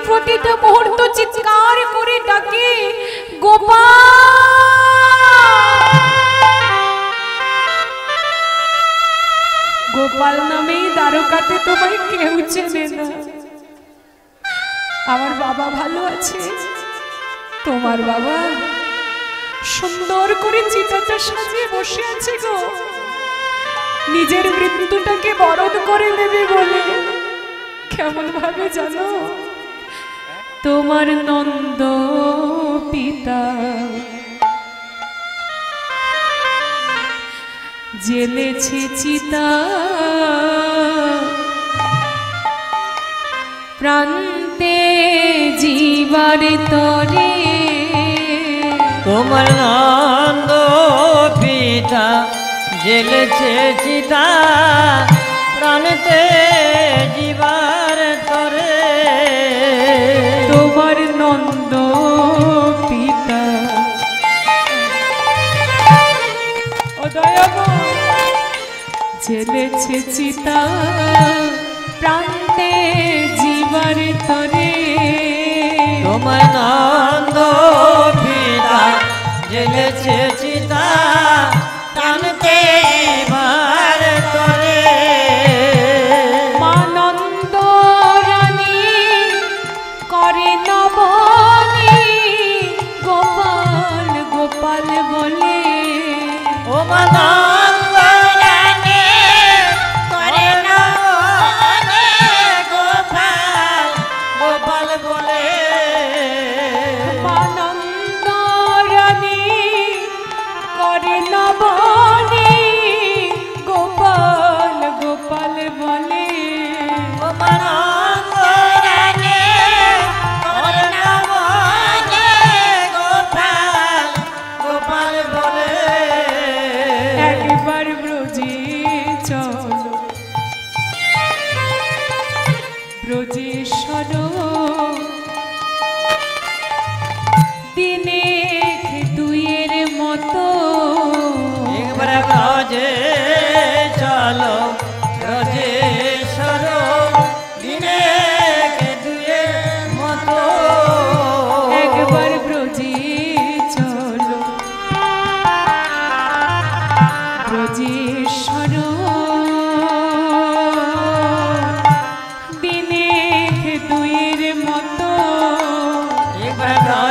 প্রতিটা মুহূর্ত চিৎকার করে ডাকে, গোপাল গোপাল নামেই দ্বারকাতে তোমায় কেউ চেনে না। আমার বাবা ভালো আছে? তোমার বাবা সুন্দর করে চিতাটা সাজিয়ে বসে আছে গো, নিজের মৃত্যুটাকে বরণ করে নেবে বলে। কেমন ভাবে জানো? তোমার নন্দ পিতা জেলেছে চিতা, প্রান্তে জীবার তরে। তোমার নন্দ পিতা জেলেছে চিতা, প্রান্তে জীবার তরে। তোমার নন্দ পিতা জেলেছে চিতা, প্রান্তে জীবার তরে। তোমার নন্দ পিতা জেলেছে চিতা, প্রান্তে জীবার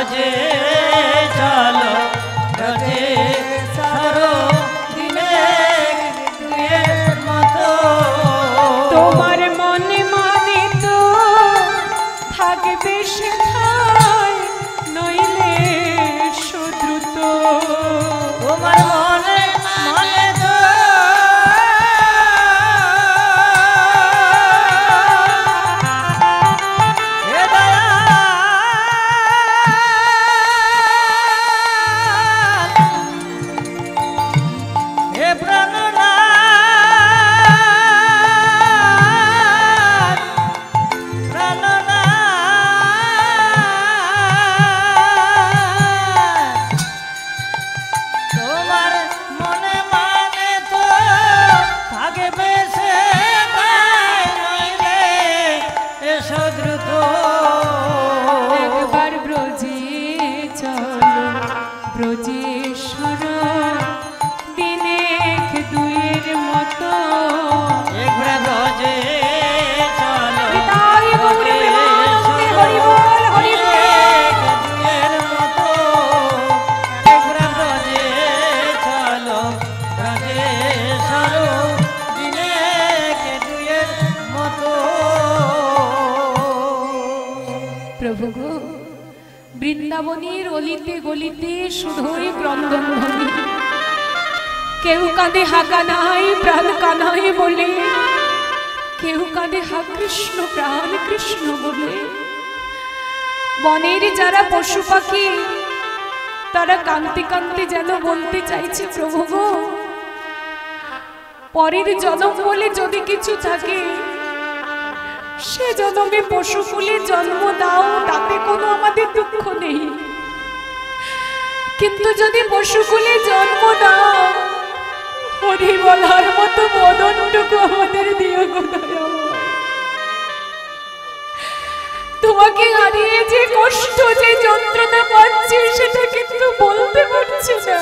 ব্রজে চলো ব্রজে সারো দিনে দুয়ের মতো তোমার মনে মনে তো থাকবে সেথায় নইলে শত্রু তো তোমার মনে মনে তো হে দয়াল হে প্রাণনাথ প্রাণনাথ তোমার মনে মানে তো থাকবে সেটাই নইলে এসো দ্রুত একবার ব্রজে চলো ব্রজেশ্বর দিনে দুয়ের মতো একবার ব্রজে চলো তাই গৌর প্রেমানন্দে হরি বল হরি বল। দুয়ের মতো একবার ব্রজে চলো ব্রজে সারো দিনে দুয়ের মতো প্রভু গো, বৃন্দাবনের অলিতে গলিতে শুধুই ক্রন্দন ধ্বনি। কেউ কাঁদে হাগা নাই প্রাণ কানাই বলে, কেউ কাঁদে হা কৃষ্ণ প্রাণ কৃষ্ণ বলে। বনের যারা পশু পাখি তারা কাঁদতে কাঁদতে যেন বলতে চাইছে প্রভু গো, পরের জন্ম বলে যদি কিছু থাকে সে জন্মে পশু ফুলে জন্ম দাও, তাতে কোনো আমাদের দুঃখ নেই। কিন্তু যদি পশু ফুলে জন্ম দাও, হরি বলার মতো বদনটুকু আমাদের দিও গো দয়াময়। তোমাকে হারিয়ে যে কষ্ট যে যন্ত্রণা পাচ্ছি সেটা কিন্তু বলতে পারছি না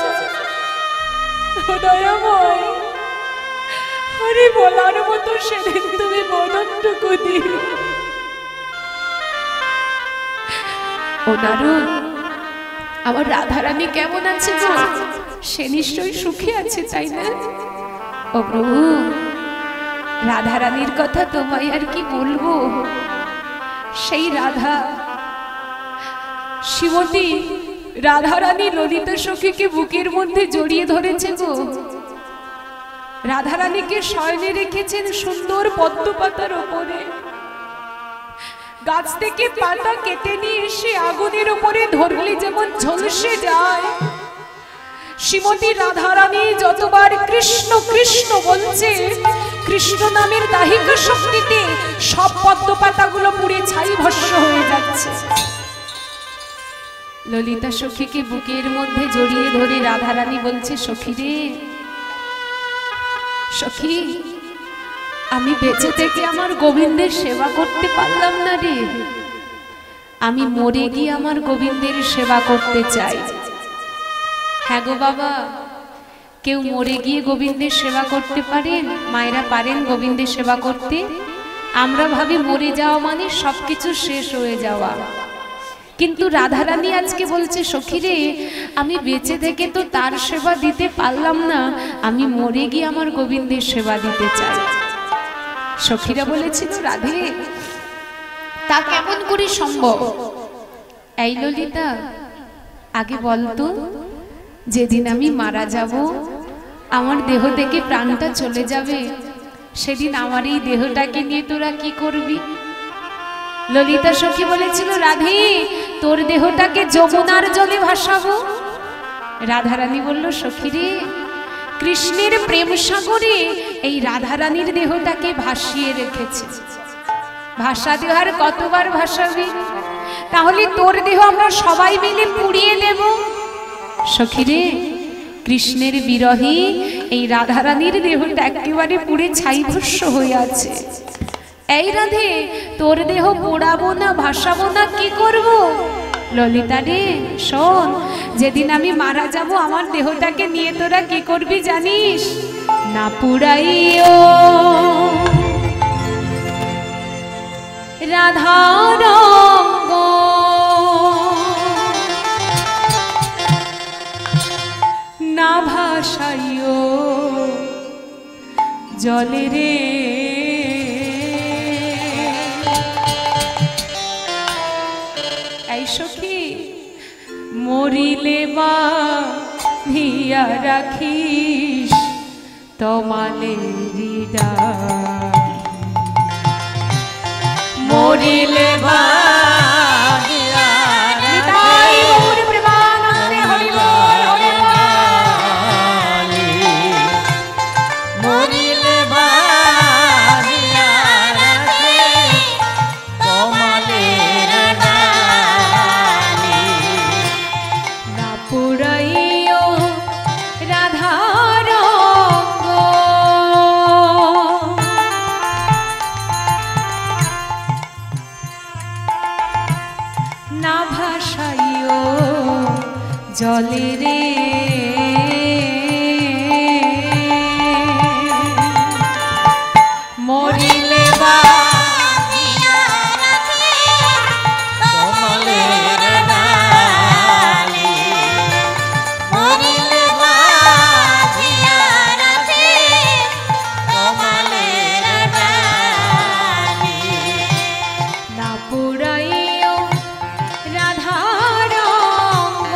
ও দয়াময়। হরি বলার মতো সেদিন তুমি বদনটুকু দিও। ও দারুণ, আমার রাধারানী কেমন আছে গো? সে নিশ্চয়ই সুখী আছে, তাই না? ও প্রভু, রাধারানীর কথা তোমায় আর কি বলবো। সেই রাধা শ্রীমতী রাধারানী ললিতা সখীকে বুকের মধ্যে জড়িয়ে ধরেছে গো। রাধারানীকে শয়নে রেখেছেন সুন্দর পদ্ম পাতার ওপরে। গাছ থেকে পাতা কেটে নিয়ে এসে আগুনের উপরে ধরলে যেমন ঝলসে যায়, শ্রীমতী রাধারানী যতবার কৃষ্ণ কৃষ্ণ বলছে, কৃষ্ণ নামের দাহিকা শক্তিতে সব পদ্ম পাতাগুলো পুড়ে ছাই ভস্ম হয়ে যাচ্ছে। ললিতা সখীকে বুকের মধ্যে জড়িয়ে ধরে রাধারানী বলছে, সখী রে সখী, আমি বেঁচে থেকে আমার গোবিন্দের সেবা করতে পারলাম না রে। আমি মরে গিয়ে আমার গোবিন্দের সেবা করতে চাই। হ্যাঁ গো বাবা, কেউ মরে গিয়ে গোবিন্দের সেবা করতে পারেন? মায়েরা পারেন গোবিন্দের সেবা করতে? আমরা ভাবি মরে যাওয়া মানে সবকিছু শেষ হয়ে যাওয়া, কিন্তু রাধারানী আজকে বলছে, সখী রে, আমি বেঁচে থেকে তো তার সেবা দিতে পারলাম না, আমি মরে গিয়ে আমার গোবিন্দের সেবা দিতে চাই। সখীরা বলেছিল, রাধে তা কেমন করে সম্ভব? এই ললিতা, আগে বলতো, যেদিন আমি মারা যাব, আমার দেহ থেকে প্রাণটা চলে যাবে, সেদিন আমার এই দেহটাকে নিয়ে তোরা কি করবি? ললিতা সখী বলেছিল, রাধে তোর দেহটাকে যমুনার জলে ভাসাবো। রাধারানী বলল, সখী রে, কৃষ্ণের প্রেম সাগরে এই রাধারানীর দেহটাকে ভাসিয়ে রেখেছে। ভাষা দেওয়ার কতবার ভাসাবি? তাহলে তোর দেহ আমরা সবাই মিলে পুড়িয়ে নেব। সখী রে, কৃষ্ণের বিরহে এই রাধারানীর দেহটা একেবারে পুড়ে ছাই ভস্ম হয়ে আছে। এই রাধে, তোর দেহ পোড়াবো না ভাসাবো না কি করব? ললিতা রে শোন, যেদিন আমি মারা যাব, আমার দেহটাকে নিয়ে তোরা কি করবি জানিস? না পুড়াইও রাধারঙ্গ এই সখী মরিলে বা ভিয়া রাখিস তমালেরি ডাক, মরিলে বা নিতাই গৌর প্রেমানন্দে হরি বল হরি বল। মরিলে বা তোমালের ডালি, না পুরাইও রাধার অঙ্গ, না ভাসাইও জলে রে, মরিলে বা তোমালের ডালি, মরিলে বা তোমালের ডালি, না পুরাইও রাধার অঙ্গ,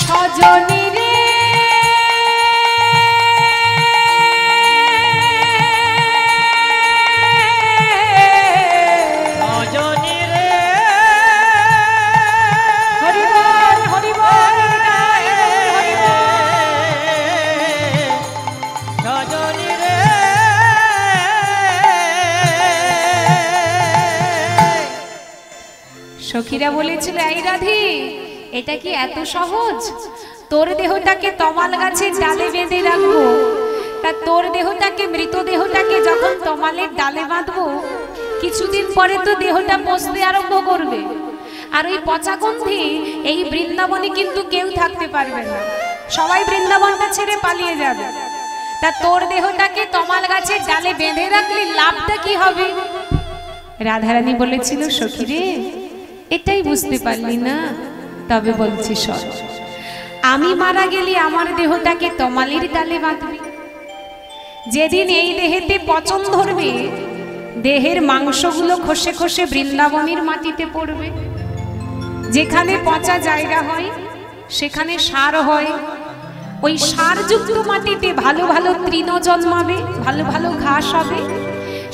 সজনী রে রজনী রে হরি বল হরি বল নিতাই গৌর হরি বল। রজনী রে সখীরা বলেছিল এই রাধি এটা কি এত সহজ, তোর দেহটাকে তমাল গাছের ডালে বেঁধে রাখবো, তা তোর দেহটাকে মৃতদেহটাকে যখন তমালের ডালে বাঁধবো কিছুদিন পরে তো দেহটা পচতে আরম্ভ করবে, আর ওই পচা গন্ধে এই বৃন্দাবনে কিন্তু কেউ থাকতে পারবে না, সবাই বৃন্দাবনটা ছেড়ে পালিয়ে যাবে, তা তোর দেহটাকে তমাল গাছের ডালে বেঁধে রাখলে লাভটা কি হবে? রাধারানী বলেছিল সখী রে এটাই বুঝতে পারলি না, তবে বলছি শোন, আমি মারা গেলে আমার দেহটাকে তমালের ডালে বাঁধবি, যেদিন এই দেহেতে পচন ধরবে দেহের মাংসগুলো খসে খসে বৃন্দাবনের মাটিতে পড়বে, যেখানে পচা জায়গা হয় সেখানে সার হয়, ওই সারযুক্ত মাটিতে ভালো ভালো তৃণ জন্মাবে, ভালো ভালো ঘাস হবে,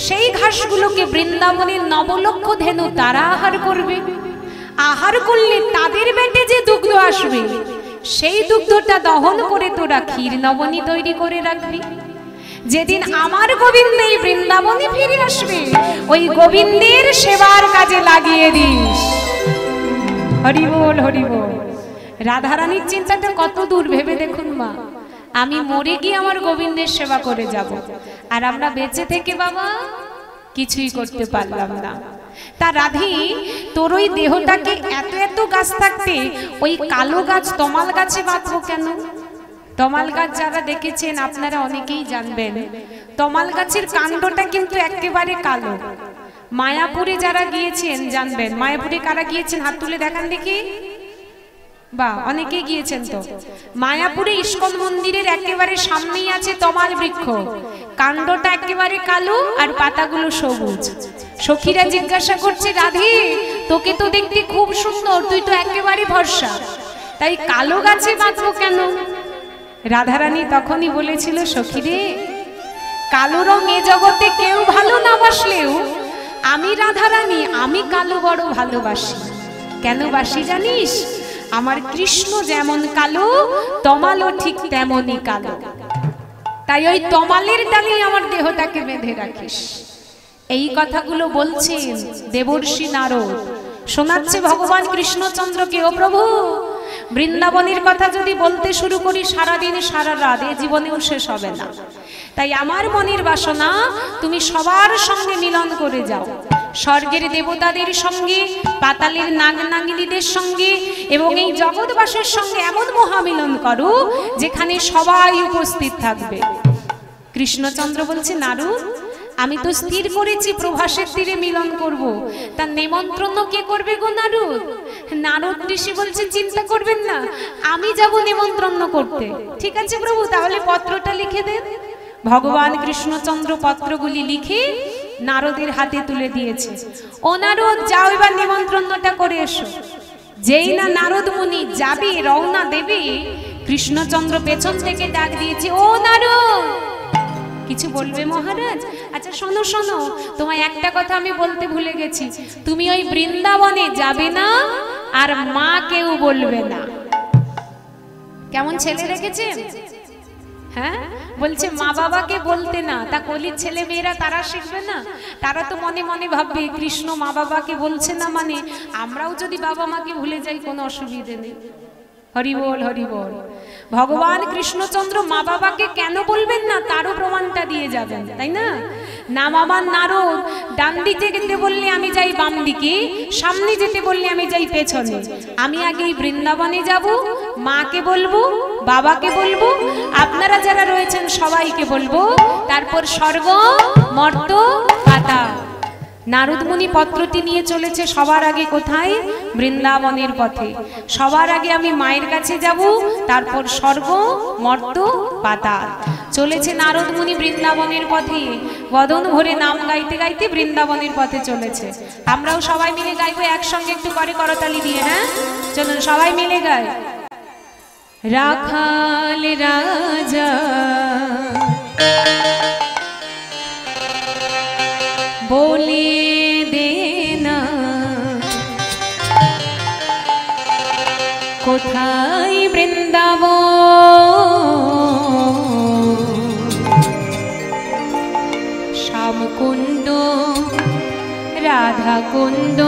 সেই ঘাসগুলোকে বৃন্দাবনের নবলক্ষ ধেনু তারা আহার করবে, আহার করলে তাদের পেটে যে দুগ্ধ আসবে সেই দুগ্ধটা দহন করে তোরা ক্ষীর নবনী তৈরি করে রাখবি, যেদিন আমার গোবিন্দ এই বৃন্দাবনে ফিরে আসবে ওই গোবিন্দের সেবার কাজে লাগিয়ে দিস। হরি বল হরি বল। রাধারানীর চিন্তাটা কত দূর ভেবে দেখুন মা, আমি মরে গিয়ে আমার গোবিন্দের সেবা করে যাব, আর আমরা বেঁচে থেকে বাবা কিছুই করতে পারলাম না। তা রাধি তোর ওই দেহটাকে এত এত গাছ থাকতে ওই কালো গাছ তমাল গাছে বাঁধবো কেন? তমাল গাছ যারা দেখেছেন আপনারা অনেকেই জানবেন, তমাল গাছের কাণ্ডটা কিন্তু একেবারে কালো। মায়াপুরে যারা গিয়েছেন জানবেন, মায়াপুরে কারা গিয়েছেন হাত তুলে দেখান দেখি, বা অনেকেই গিয়েছেন তো। মায়াপুরে ইস্কন মন্দিরের একেবারে সামনেই আছে তমাল বৃক্ষ, কাণ্ডটা একেবারে কালো আর পাতাগুলো সবুজ। সখীরা জিজ্ঞাসা করছে রাধে তোকে তো দেখতে খুব সুন্দর, তুই তো একেবারে ভরসা, তাই কালো গাছে বাঁধবো কেন? রাধারানী তখনই বলেছিল সখী রে কালো রং এ জগতে কেউ ভালো না বাসলেও আমি রাধারানী আমি কালো বড় ভালোবাসি। কেন বাসি জানিস? আমার কৃষ্ণ যেমন কালো তমালও ঠিক তেমনই কালো, তাই ওই তমালের ডালে আমার দেহটাকে বেঁধে রাখিস। এই কথাগুলো বলছেন দেবর্ষি নারদ, শোনাচ্ছে ভগবান কৃষ্ণচন্দ্রকে, ও প্রভু বৃন্দাবনের কথা যদি বলতে শুরু করি সারাদিন সারা রাত এ জীবনেও শেষ হবে না, তাই আমার মনের বাসনা তুমি সবার সঙ্গে মিলন করে যাও, স্বর্গের দেবতাদের সঙ্গে, পাতালের নাগ নাগিনীদের সঙ্গে এবং এই জগৎবাসের সঙ্গে এমন মহামিলন করো যেখানে সবাই উপস্থিত থাকবে। কৃষ্ণচন্দ্র বলছে নারদ আমি তো স্থির করেছি প্রভাসের তীরে মিলন করব, তার নিমন্ত্রণ কে করবে গো নারদ? নারদ ঋষি বলছে চিন্তা করবেন না, আমি যাব নিমন্ত্রণ করতে। ঠিক আছে প্রভু, তাহলে পত্রটা লিখে দেন। ভগবান কৃষ্ণচন্দ্র পত্রগুলি লিখে নারদের হাতে তুলে দিয়েছে। ও নারদ, যাও এবার নিমন্ত্রণটা করে এসো। যেই না নারদ মুনি যাবি, রওনা দেবী, কৃষ্ণচন্দ্র পেছন থেকে ডাক দিয়েছে, ও নারদ, কিছু বলবে মহারাজ? আচ্ছা শোনো শোনো, তোমায় একটা কথা আমি বলতে ভুলে গেছি, তুমি ওই বৃন্দাবনে যাবে না, আর মা কেউ বলবে না। কেমন ছেলে রেখেছে? হ্যাঁ, বলছে মা বাবাকে বলতে না। তা কলির ছেলে মেয়েরা তারা শিখবে না? তারা তো মনে মনে ভাববে কৃষ্ণ মা বাবাকে বলছে না, মানে আমরাও যদি বাবা মাকে ভুলে যাই কোনো অসুবিধে নেই। হরি বল, হরি বল। ভগবান কৃষ্ণচন্দ্র মা বাবাকে কেন বলবেন না তারও প্রমাণটা দিয়ে যাবেন, তাই না? নাম আমার নারদ, ডান দিকে যেতে বললে আমি যাই বাম দিকে, সামনে যেতে বললে আমি যাই পেছনে। আমি আগে বৃন্দাবনে যাব, মাকে বলবো, বাবাকে বলবো, আপনারা যারা রয়েছেন সবাইকে বলবো, তারপর স্বর্গ মর্ত পাতাল। নারদ মুনি পত্রটি নিয়ে চলেছে সবার আগে কোথায়? বৃন্দাবনের পথে। সবার আগে আমি মায়ের কাছে যাব, তারপর স্বর্গ মর্ত পাতাল। চলেছে নারদ মুনি বৃন্দাবনের পথে, বদন ভরে নাম গাইতে গাইতে বৃন্দাবনের পথে চলেছে। আমরাও সবাই মিলে গাইবো একসঙ্গে, একটু করে করতালি দিয়ে। হ্যাঁ চলুন সবাই মিলে গাই। রাখাল রাজা বলে দে না, কোথায় বৃন্দাবন, শ্যামকুণ্ড রাধাকুণ্ড,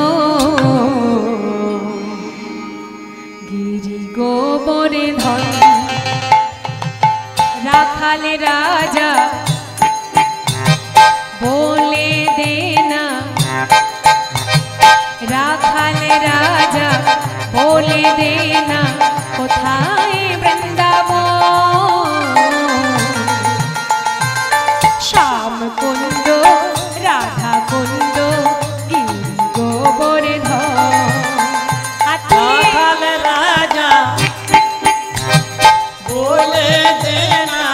গিরি গোবর্ধন। রাখাল রাজা বলে দে না, রাখাল রাজা বলে দে না, কোথায় বৃন্দাবন, শ্যামকুণ্ড রাধাকুণ্ড, গিরি গোবর্ধন। রাখাল রাজা বলে দে না,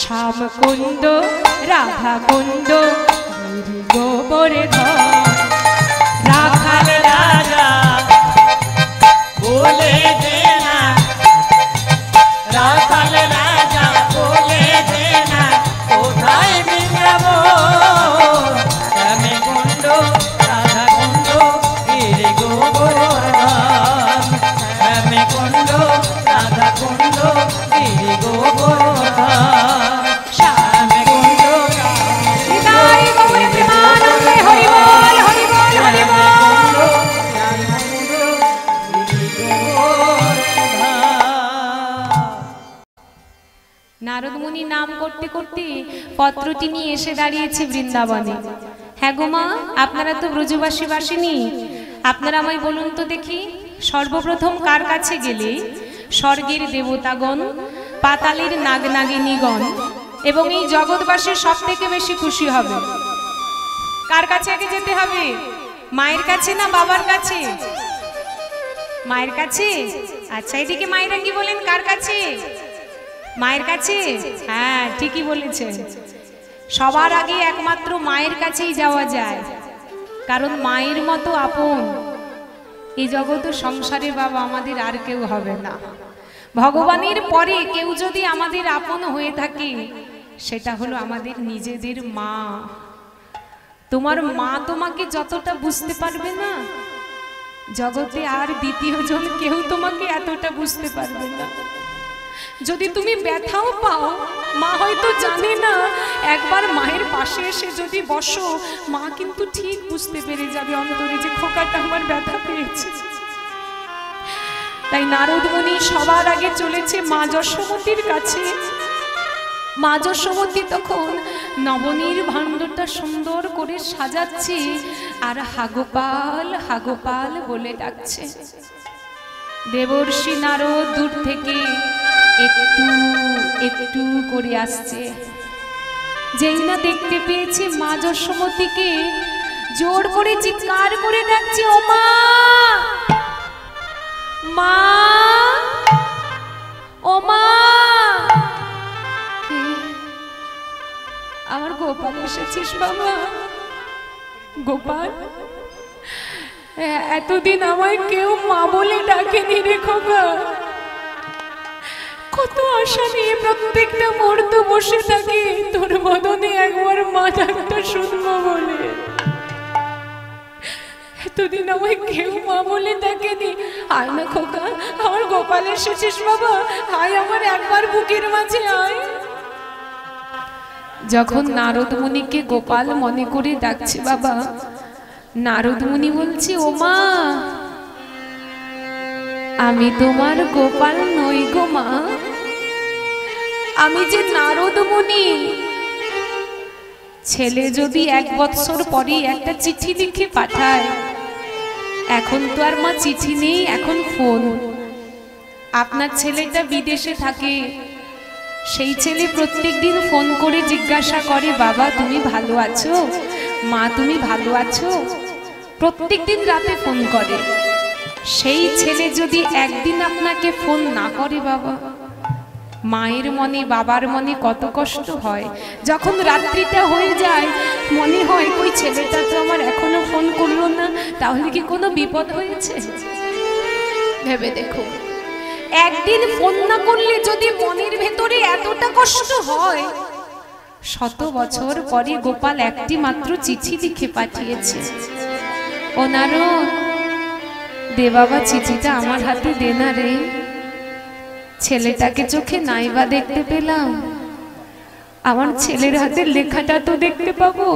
শ্যাম কুন্দ রাধা কুন্দ গোবরে ঘর রাখাল রাজা বলে দে না, রাখাল রাজা বলে দে না, কোথায় বৃন্দাবন? শ্যামে কুণ্ড রাধা কুণ্ড গিরি গোবর্ধন, শ্যামে কুণ্ড রাধা কুণ্ড গিরি গোবর্ধন, শ্যামে কুণ্ড নিতাই গৌর প্রেমানন্দে হরি বল হরি বল হরি বল। নারদ মুনি নাম করতে করতে পত্রটি নিয়ে এসে দাঁড়িয়েছে বৃন্দাবনে। হ্যাঁ গো মা, আপনারা তো ব্রজবাসী বাসিনী, আপনারা আমায় বলুন তো দেখি, সর্বপ্রথম কার কাছে গেলে স্বর্গের দেবতাগণ, পাতালের নাগনাগিনীগণ এবং এই জগৎবাসী সব থেকে বেশি খুশি হবে? কার কাছে আগে যেতে হবে? মায়ের কাছে না বাবার কাছে? মায়ের কাছে। আচ্ছা, এদিকে মায়েরা কি বলেন, কার কাছে? মায়ের কাছে। হ্যাঁ, ঠিকই বলেছেন। সবার আগে একমাত্র মায়ের কাছেই যাওয়া যায়, কারণ মায়ের মতো আপন এই জগতের সংসারে বাবা আমাদের আর কেউ হবে না। ভগবানের পরে কেউ যদি আমাদের আপন হয়ে থাকে, সেটা হলো আমাদের নিজেদের মা। তোমার মা তোমাকে যতটা বুঝতে পারবে না, জগতে আর দ্বিতীয় জন কেউ তোমাকে এতটা বুঝতে পারবে না। যদি তুমি ব্যথাও পাও, মা হয়তো জানে না, একবার মায়ের পাশে এসে যদি বসো, মা কিন্তু ঠিক বুঝতে পেরে যাবে অন্তরে যে খোকাটা আমার ব্যথা পেয়েছে। তাই নারদ মুনি সবার আগে চলেছে মা যশোমতীর কাছে। মা যশোমতী তখন নবনীর ভাণ্ডটা সুন্দর করে সাজাচ্ছে আর হাগোপাল হাগোপাল বলে ডাকছে। দেবর্ষি নারদ দূর থেকে একটু একটু করে আসছে। যেই না দেখতে পেয়েছে মা যশোমতীকে, জোর করে চিৎকার করে ডাকছে, ও মা, মা, ও মা। আমার গোপাল এসেছিস বাবা? গোপাল, এতদিন আমায় কেউ মা বলে ডাকেনি রে খোকা। কত আশা নিয়ে প্রত্যেকটা মুহূর্ত বসে থাকে তোর বদনে একবার মা ডাকটা শুনবো বলে। এতদিন আমায় কেউ মা বলে ডাকেনি। আয় না খোকা, আমার গোপাল এসেছিস বাবা, আয় আমার একবার বুকের মাঝে আয়। যখন নারদ মুনিকে গোপাল মনে করে ডাকছে বাবা, নারদ মুনি বলছে, ও মা, আমি তোমার গোপাল নই গো মা, আমি যে নারদ মুনি। ছেলে যদি 1 বৎসর পরে একটা চিঠি লিখে পাঠায়, এখন তো আর মা চিঠি নেই, এখন ফোন। আপনার ছেলেটা বিদেশে থাকে, সেই ছেলে প্রত্যেকদিন ফোন করে জিজ্ঞাসা করে, বাবা তুমি ভালো আছো, মা তুমি ভালো আছো, প্রত্যেকদিন রাতে ফোন করে। সেই ছেলে যদি একদিন আপনাকে ফোন না করে বাবা, মায়ের মনে বাবার মনে কত কষ্ট হয়। যখন রাত্রিটা হয়ে যায় মনে হয় ওই ছেলেটা তো আমার এখনো ফোন করলো না, তাহলে কি কোনো বিপদ হয়েছে? ভেবে দেখো, একদিন ফোন না করলে যদি মনের ভেতরে এতটা কষ্ট হয়, 100 বছর পরে গোপাল একটি মাত্র চিঠি লিখে পাঠিয়েছে। ও নারদ, দে বাবা চিঠিটা আমার হাতে দে না রে, ছেলেটাকে চোখে নাইবা দেখতে পেলাম, আমার ছেলের হাতের লেখাটা তো দেখতে পাবো।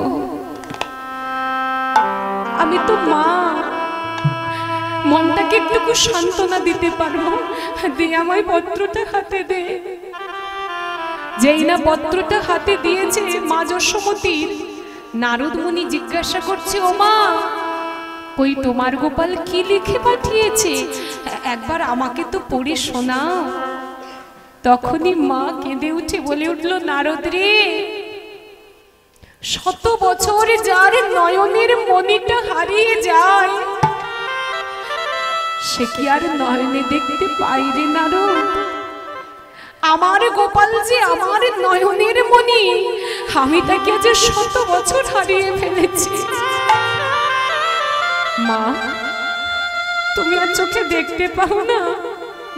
আমি তো মা, মনটাকে একটু সান্ত্বনা দিতে পারবো, দে আমায় পত্রটা হাতে দে। যেই না পত্রটা হাতে দিয়েছে মা যশোমতীর, নারদ মুনি জিজ্ঞাসা করছে, ও মা, কই তোমার গোপাল কি লিখে পাঠিয়েছে, একবার আমাকে তো পড়ে শোনাও। তখনই মা কেঁদে উঠে বলে উঠল, নারদ রে, 100 বছর যার নয়নের মণিটা হারিয়ে যায়, সে কি আর নয়নে দেখতে পাই রে নারদ? আমার গোপাল যে আমার নয়নের নীলমণি, আমি তাকে আজ 100 বছর হারিয়ে ফেলেছি। মা, তুমি আর চোখে দেখতে পাও না?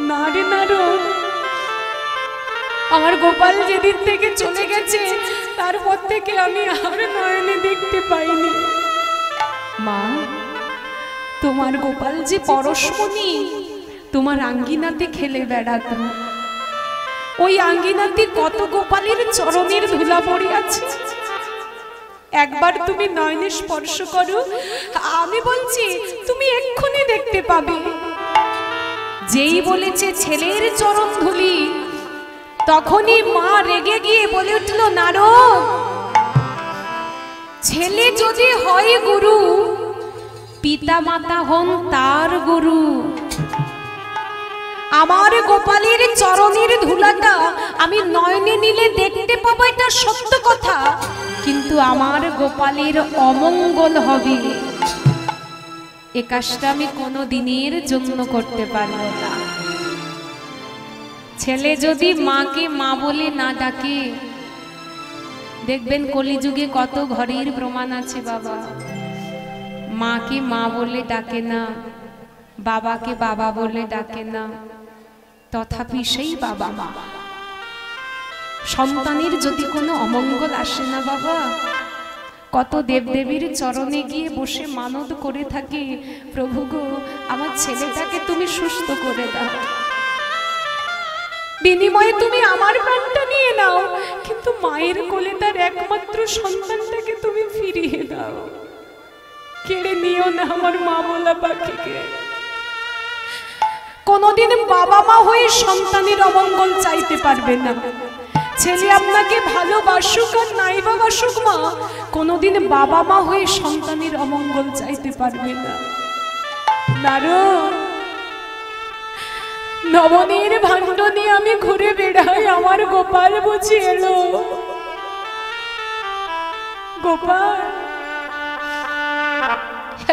না রে নারদ, আমার গোপাল যেদিন থেকে চলে গেছে তারপর থেকে আমি আর নয়নে দেখতে পাইনি। মা, তোমার গোপাল যে পরশমণি তোমার আঙ্গিনাতে খেলে বেড়াতো, ওই আঙ্গিনাতে কত গোপালের চরণের ধুলা পড়ে আছে। একবার তুমি নয়নে স্পর্শ করো, আমি বলছি তুমি এক্ষুনি দেখতে পাবে। যেই বলেছে ছেলের চরণ ধুলি, তখনই মা রেগে গিয়ে বলে উঠল, নারদ, ছেলে যদি হয় গুরু, পিতা মাতা হন তার গুরু। আমার গোপালের চরণের ধুলাটা আমি নয়নে নিলে দেখতে পাবো, এটা সত্য কথা, কিন্তু আমার গোপালের অমঙ্গল হবে, এ কাজটা আমি কোনো দিনের জন্য করতে পারবো না। ছেলে যদি মাকে মা বলে না ডাকে, দেখবেন কলিযুগে কত ঘরের প্রমাণ আছে বাবা, মাকে মা বলে ডাকে না, বাবাকে বাবা বলে ডাকে না, তথাপি সেই বাবা মা। সন্তানের যদি কোনো অমঙ্গল আসে না বাবা, কত দেবদেবীর চরণে গিয়ে বসে মানত করে থাকে, প্রভু গো আমার ছেলেটাকে তুমি সুস্থ করে দাও, বিনিময়ে তুমি আমার প্রাণটা নিয়ে নাও, কিন্তু মায়ের কোলে তার একমাত্র সন্তানটাকে তুমি ফিরিয়ে দাও, কেড়ে নিও না আমার মা বলা পাখিকে। কোনদিন বাবা মা হয়ে সন্তানের অমঙ্গল চাইতে পারবে না। ছেলে আপনাকে ভালোবাসুক আর নাই বাসুক মা, কোনদিন বাবা মা হয়ে সন্তানের অমঙ্গল চাইতে পারবে না। নারদ, নবনীর ভাণ্ড নিয়ে আমি ঘুরে বেড়াই, আমার গোপাল বুঝি এলো। গোপাল,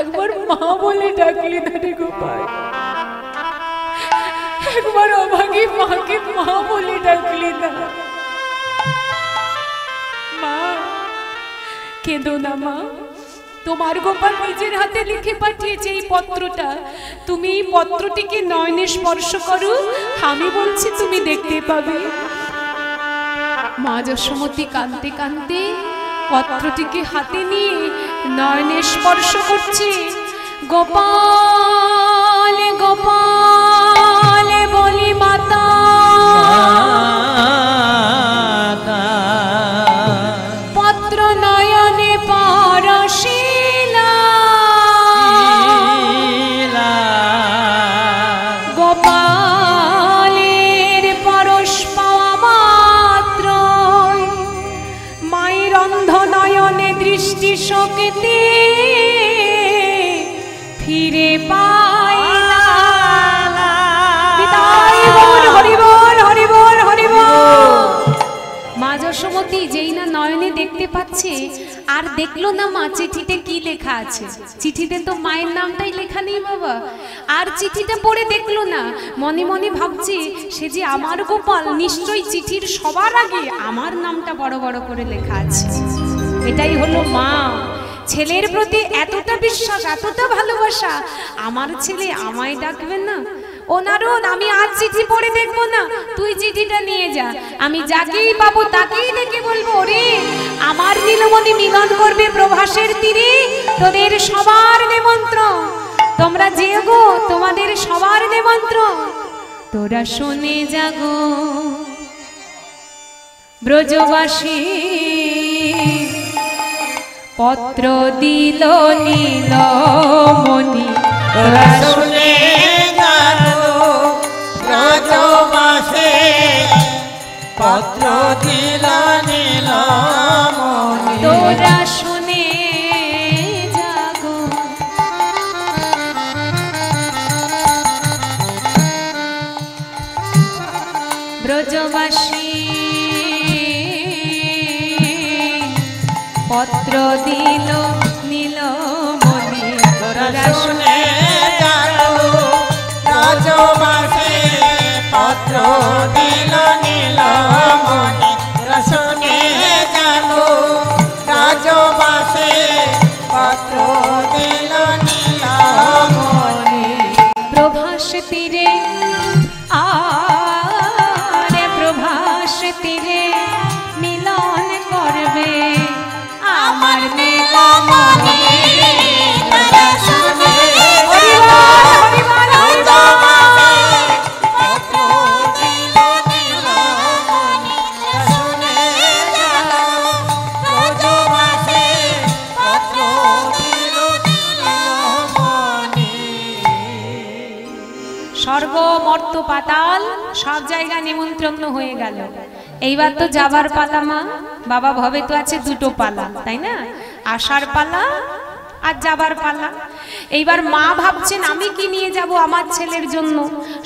একবার মা বলে ডাকলি না রে গোপাল, একবার অভাগী মাকে মা বলে ডাকলি না। মা, কেঁদো না মা, তোমার গোপাল নিজের হাতে লিখে পাঠিয়েছে এই পত্রটা, তুমি এই পত্রটিকে নয়নে স্পর্শ করো, আমি বলছি তুমি দেখতে পাবে। মা যশোমতী কাঁদতে কাঁদতে পত্রটিকে হাতে নিয়ে নয়নে স্পর্শ করছে। গোপাল গোপাল বলি মাতা, পত্র নয়নে পরশিলা, গোপালের পরশ পাওয়া মাত্র মায়ের অন্ধ নয়নে দৃষ্টি শোকেতে ফিরে পাইলা। হরি বল হরি বল হরি বল। মা যশোমতী যেই না নয়নে দেখতে পাচ্ছে, আর দেখলো না মা চিঠিতে কি লেখা আছে। চিঠিতে তো মায়ের নামটাই লেখা নেই বাবা, আর চিঠিটা পড়ে দেখলো না, মনে মনে ভাবছে সে যে আমার গোপাল, নিশ্চয়ই চিঠির সবার আগে আমার নামটা বড় বড় করে লেখা আছে। এটাই হলো মা। ছেলের প্রতি এতটা বিশ্বাস, এতটা ভালোবাসা, আমার ছেলে আমায় ডাকবে না। ও নারদ, আমি আজ চিঠি পড়ে দেখবো না, তুই চিঠিটা নিয়ে যা, আমি যাকেই পাবো তাকেই ডেকে বলবো, ওরে আমার নীলমণি মিলন করবে প্রভাসের তীরে, তোদের সবার নিমন্ত্রণ, তোমরা যেও গো, তোমাদের সবার নিমন্ত্রণ, তোরা শুনে যাগো ব্রজবাসী। পত্র দিল নীলমণি, তোরা শুনে যাগো ব্রজবাসী, পত্র দিল নীলমণি, তোরা শুনে যাগো ব্রজবাসী, পত্র দিল নীলমণি, তোরা শুনে যাগো ব্রজবাসী, পত্র দিল নীলমণি, তোরা শুনে পত্র দিল নীলমণি। প্রভাস তীরে আরে প্রভাস তীরে মিলন করবে আমার নীলমণি। স্বর্গ মর্ত পাতাল সব জায়গা নিমন্ত্রণ হয়ে গেল। এইবার তো যাবার পালা মা। বাবা ভবে তো আছে দুটো পালা, তাই না? আসার পালা আর যাবার পালা। এইবার মা ভাবছেন আমি কি নিয়ে যাব আমার ছেলের জন্য,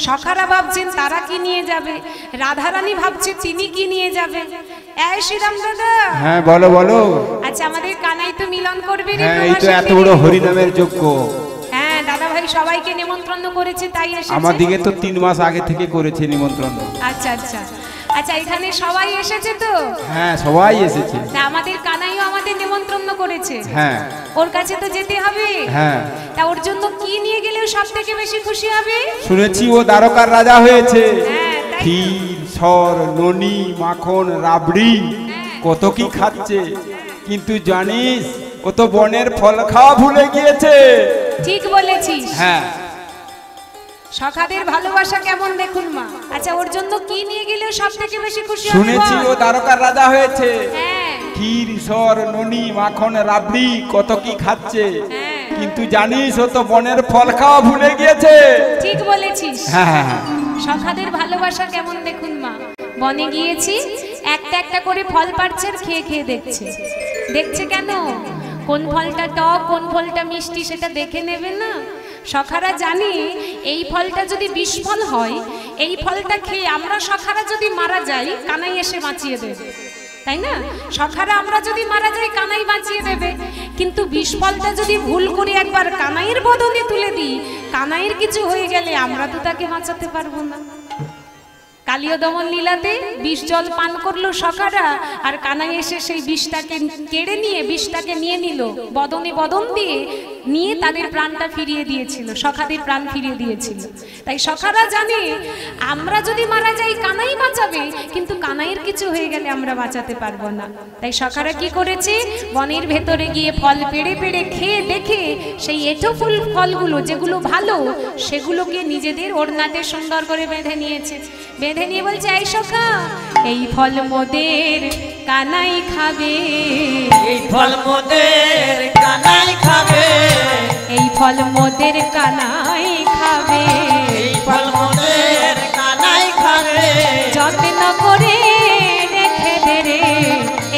সখারা ভাবছেন তারা কি নিয়ে যাবে, রাধারানী ভাবছে তিনি কি নিয়ে যাবে। এই শ্রীরাম দাদা। হ্যাঁ বলো বলো। আচ্ছা আমাদের কানাই তো মিলন করবে রে। হ্যাঁ এই তো এত বড় হরিনামের যজ্ঞ। হ্যাঁ দাদা ভাই সবাইকে নিমন্ত্রণ করেছে তাই এসেছে। আমার দিকে তো 3 মাস আগে থেকে করেছে নিমন্ত্রণ। আচ্ছা আচ্ছা আচ্ছা এখানে সবাই এসেছে তো? হ্যাঁ সবাই এসেছে। না আমাদের কানাইও আমাদের নিমন্ত্রণ করেছে। হ্যাঁ ওর কাছে তো যেতে হবে। হ্যাঁ তা ওর জন্য কি নিয়ে গেলে সব থেকে বেশি খুশি হবে? শুনেছি ও দ্বারকার রাজা হয়েছে। হ্যাঁ তাই। ক্ষীর সর ননি মাখন রাবড়ি কত কি খাচ্ছে, কিন্তু জানিস ও তো বনের ফল খাওয়া ভুলে গিয়েছে। ঠিক বলেছিস। হ্যাঁ সখাদের ভালোবাসা কেমন দেখুন মা। আচ্ছা ওর জন্য কি নিয়ে গেলে সব থেকে বেশি খুশি হবে? শুনেছি ও দ্বারকার রাজা হয়েছে। হ্যাঁ ক্ষীর সর ননি মাখন রাবড়ি কত কি খাচ্ছে, হ্যাঁ কিন্তু জানিস ও তো বনের ফল খাওয়া ভুলে গিয়েছে। ঠিক বলেছিস। হ্যাঁ হ্যাঁ হ্যাঁ। সখাদের ভালোবাসা কেমন দেখুন মা। বনে গিয়েছি একটা একটা করে ফল পাড়ছে আর খেয়ে খেয়ে দেখছে। দেখছে কেন? কোন ফলটা টক কোন ফলটা মিষ্টি সেটা দেখে নেবে না? সখারা জানি এই ফলটা যদি বিষ ফল হয়, এই ফলটা খেয়ে আমরা সখারা যদি মারা যাই কানাই এসে বাঁচিয়ে দেবে, তাই না? সখারা আমরা যদি মারা যাই কানাই বাঁচিয়ে দেবে। কিন্তু বিষ ফলটা যদি ভুল করে একবার কানাইয়ের বদলে তুলে দিই, কানাইয়ের কিছু হয়ে গেলে আমরা তো তাকে বাঁচাতে পারবো না। কালীয় দমন লীলাতে বিষ জল পান করলো সখারা, আর কানাই এসে সেই বিষটাকে কেড়ে নিয়ে বিষটাকে নিয়ে নিল, বদনে বদন দিয়ে নিয়ে তাদের প্রাণটা ফিরিয়ে দিয়েছিল, সখাদের প্রাণ ফিরিয়ে দিয়েছিল। তাই সখারা জানে আমরা যদি মারা যাই কানাই বাঁচাবে, কিন্তু কানাইয়ের কিছু হয়ে গেলে আমরা বাঁচাতে পারবো না। তাই সখারা কি করেছে? বনের ভেতরে গিয়ে ফল পেড়ে পেড়ে খেয়ে দেখে সেই এঁঠো ফুল ফলগুলো যেগুলো ভালো সেগুলোকে নিজেদের ওড়নাতে সুন্দর করে বেঁধে নিয়েছে। বেঁধে নিয়ে বলছে এই সখা এই ফল মোদের কানাই খাবে, এই ফল মোদের কানাই খাবে, এই ফল মোদের কানাই খাবে, এই ফল মোদের কানাই খাবে। যত্ন করে রেখে দে রে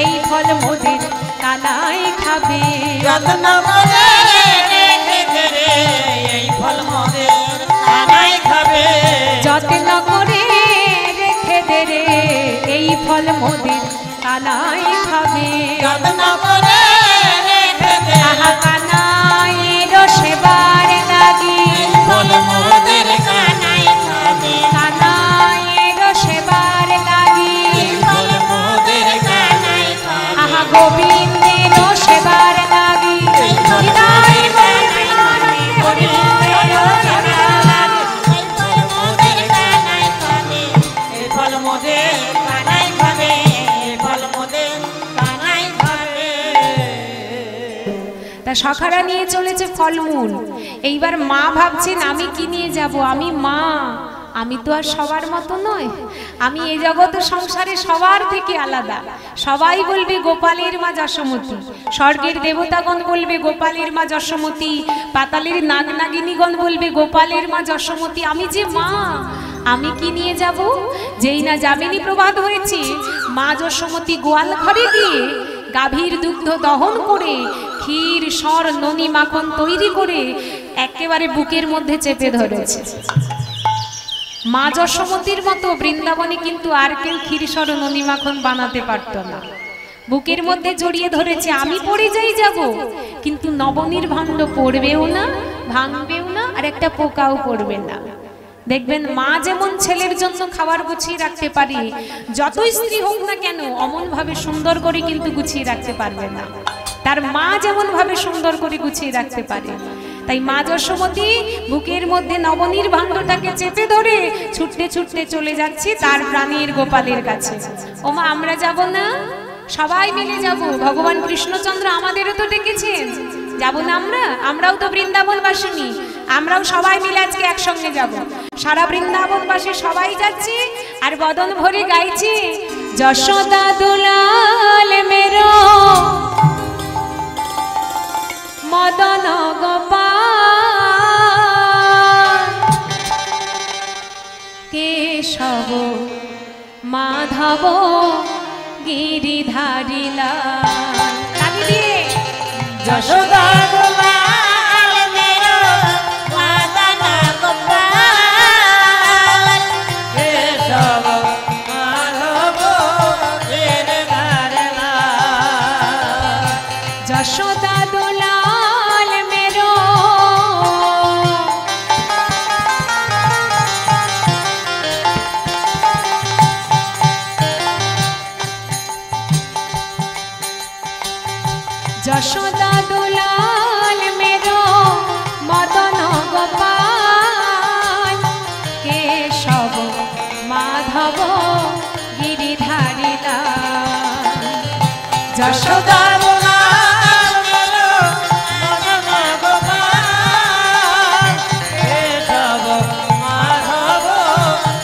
এই ফল মোদের কানাই খাবে, যত্ন করে রেখে দে রে এই ফল মোদের কানাই খাবে, যত্ন করে রেখে দে রে এই ফল মোদের কানাই খাবে, যত্ন করে রেখে দে। আহা কানাইয়ের সেবার লাগি ফল মোদের কানাই খাবে, কানাইয়ের সেবার লাগি ফল মোদের কানাই খাবে, আহা গোবিন্দের সেবার লাগি হৃদয় বলে গোবিন্দের সেবার লাগি। ফল মোদের কানাই খাবে, এই ফল মোদের কানাই খাবে, এই ফল মোদের কানাই খাবে। তা সখারা নিয়ে চলেছে ফলমূল। এইবার মা ভাবছেন আমি কি নিয়ে যাব? আমি মা, আমি তো আর সবার মতো নয়, আমি এই জগতের সংসারে সবার থেকে আলাদা। সবাই বলবে গোপালের মা যশোমতী, স্বর্গের দেবতাগণ বলবে গোপালের মা যশোমতী, পাতালের নাগ নাগিনীগণ বলবে গোপালের মা যশোমতী। আমি যে মা, আমি কি নিয়ে যাব? যেই না যামিনী প্রবাদ হয়েছে, মা যশোমতী গোয়াল ঘরে গিয়ে গাভীর দুগ্ধ দহন করে ক্ষীর সর ননি মাখন তৈরি করে একেবারে বুকের মধ্যে চেপে ধরেছে। মা যশোমতীর মতো বৃন্দাবনে কিন্তু আর কেউ ক্ষীরসর ননি মাখন বানাতে পারত না। বুকের মধ্যে জড়িয়ে ধরেছে, আমি পড়ে যাই যাব, কিন্তু নবনির্ভাণ্ড পড়বেও না, ভাঙবেও না, আর একটা পোকাও পড়বে না। দেখবেন মা যেমন ছেলের জন্য খাবার গুছিয়ে রাখতে পারে, যতই স্ত্রী হোক না কেন অমন ভাবে সুন্দর করে কিন্তু গুছিয়ে রাখতে পারবে না। তার মা যেমন ভাবে সুন্দর করে গুছিয়ে রাখতে পারে, তাই মা যশোমতী বুকের মধ্যে নবনীর ভাণ্ডটাকে চেপে ধরে ছুটতে ছুটতে চলে যাচ্ছি তার প্রাণীর গোপালের কাছে। ও মা, আমরা যাব না? সবাই মিলে যাব। ভগবান কৃষ্ণচন্দ্র আমাদেরও তো ডেকেছেন, যাব না আমরা? আমরাও তো বৃন্দাবনবাসিনী, আমরাও সবাই মিলে আজকে একসঙ্গে যাব। সারা বৃন্দাবনবাসী সবাই যাচ্ছি আর বদন ভরে গাইছি, যশোদা দুলাল মেরো মদন গোপাল, কেশব মাধব গিরিধারী লাল। তালি দিয়ে যশোদা দুলাল মেরো মদন গোপাল, কেশব মাধব গিরিধারী লাল। যশোদা দুলাল মেরো যশোদা দুলাল মেরো মদন গোপাল, কেশব মাধব গিরিধারী লাল। যশোদা দুলাল মেরো মদন গোপাল, কেশব মাধব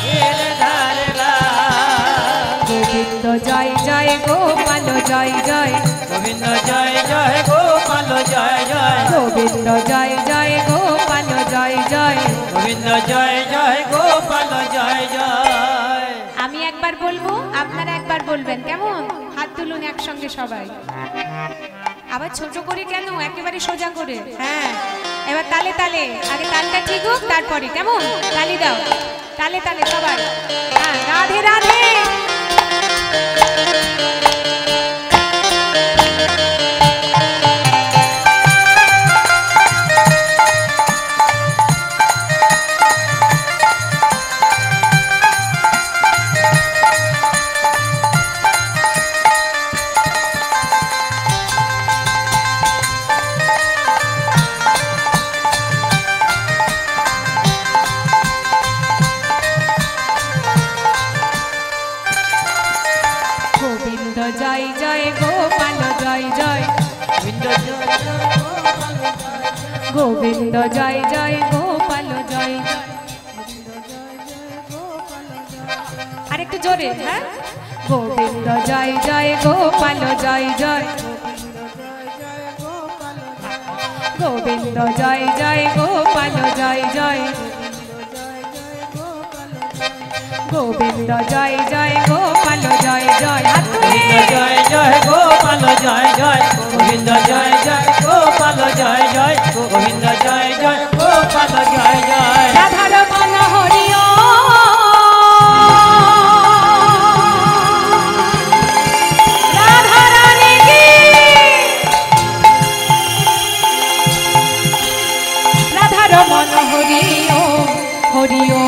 গিরিধারী লাল। গোবিন্দ জয় জয় গোপাল জয় জয়, গোবিন্দ জয় জয় গোপাল জয় জয়, গোবিন্দ জয় জয় গোপাল জয় জয়। গোবিন্দ জয় জয় গোপাল জয় জয়। আমি একবার বলবো, আপনারা একবার বলবেন, কেমন? হাত তুলুন একসঙ্গে সবাই। আবার ছোট করে কেন, একেবারে সোজা করে। হ্যাঁ, এবার তালে তালে, আগে তালটা ঠিক হোক তারপরে, কেমন? তালি দাও, তালে তালে সবাই। হ্যাঁ, রাধে রাধে। গোবিন্দ জয় জয় গোপাল জয় জয়, গোবিন্দ জয় জয় গোবিন্দ জয় জয় গোপাল গোপাল জয় জয়। জয় জয়। আর একটু জোরে, হ্যাঁ। গোবিন্দ জয় জয় গোপাল জয় জয়, গোবিন্দ জয় জয় গোপাল জয় জয়, গোবিন্দ জয় জয় গোপাল জয় জয়। হাত তুলে। গোবিন্দ জয় জয় গোপাল জয় জয়, গোবিন্দ জয় জয় গোপাল জয় জয়, গোবিন্দ জয় জয় গোপাল জয় জয়। রাধার মন হরিও রাধা রানী কি, রাধার মন হরিও হরিও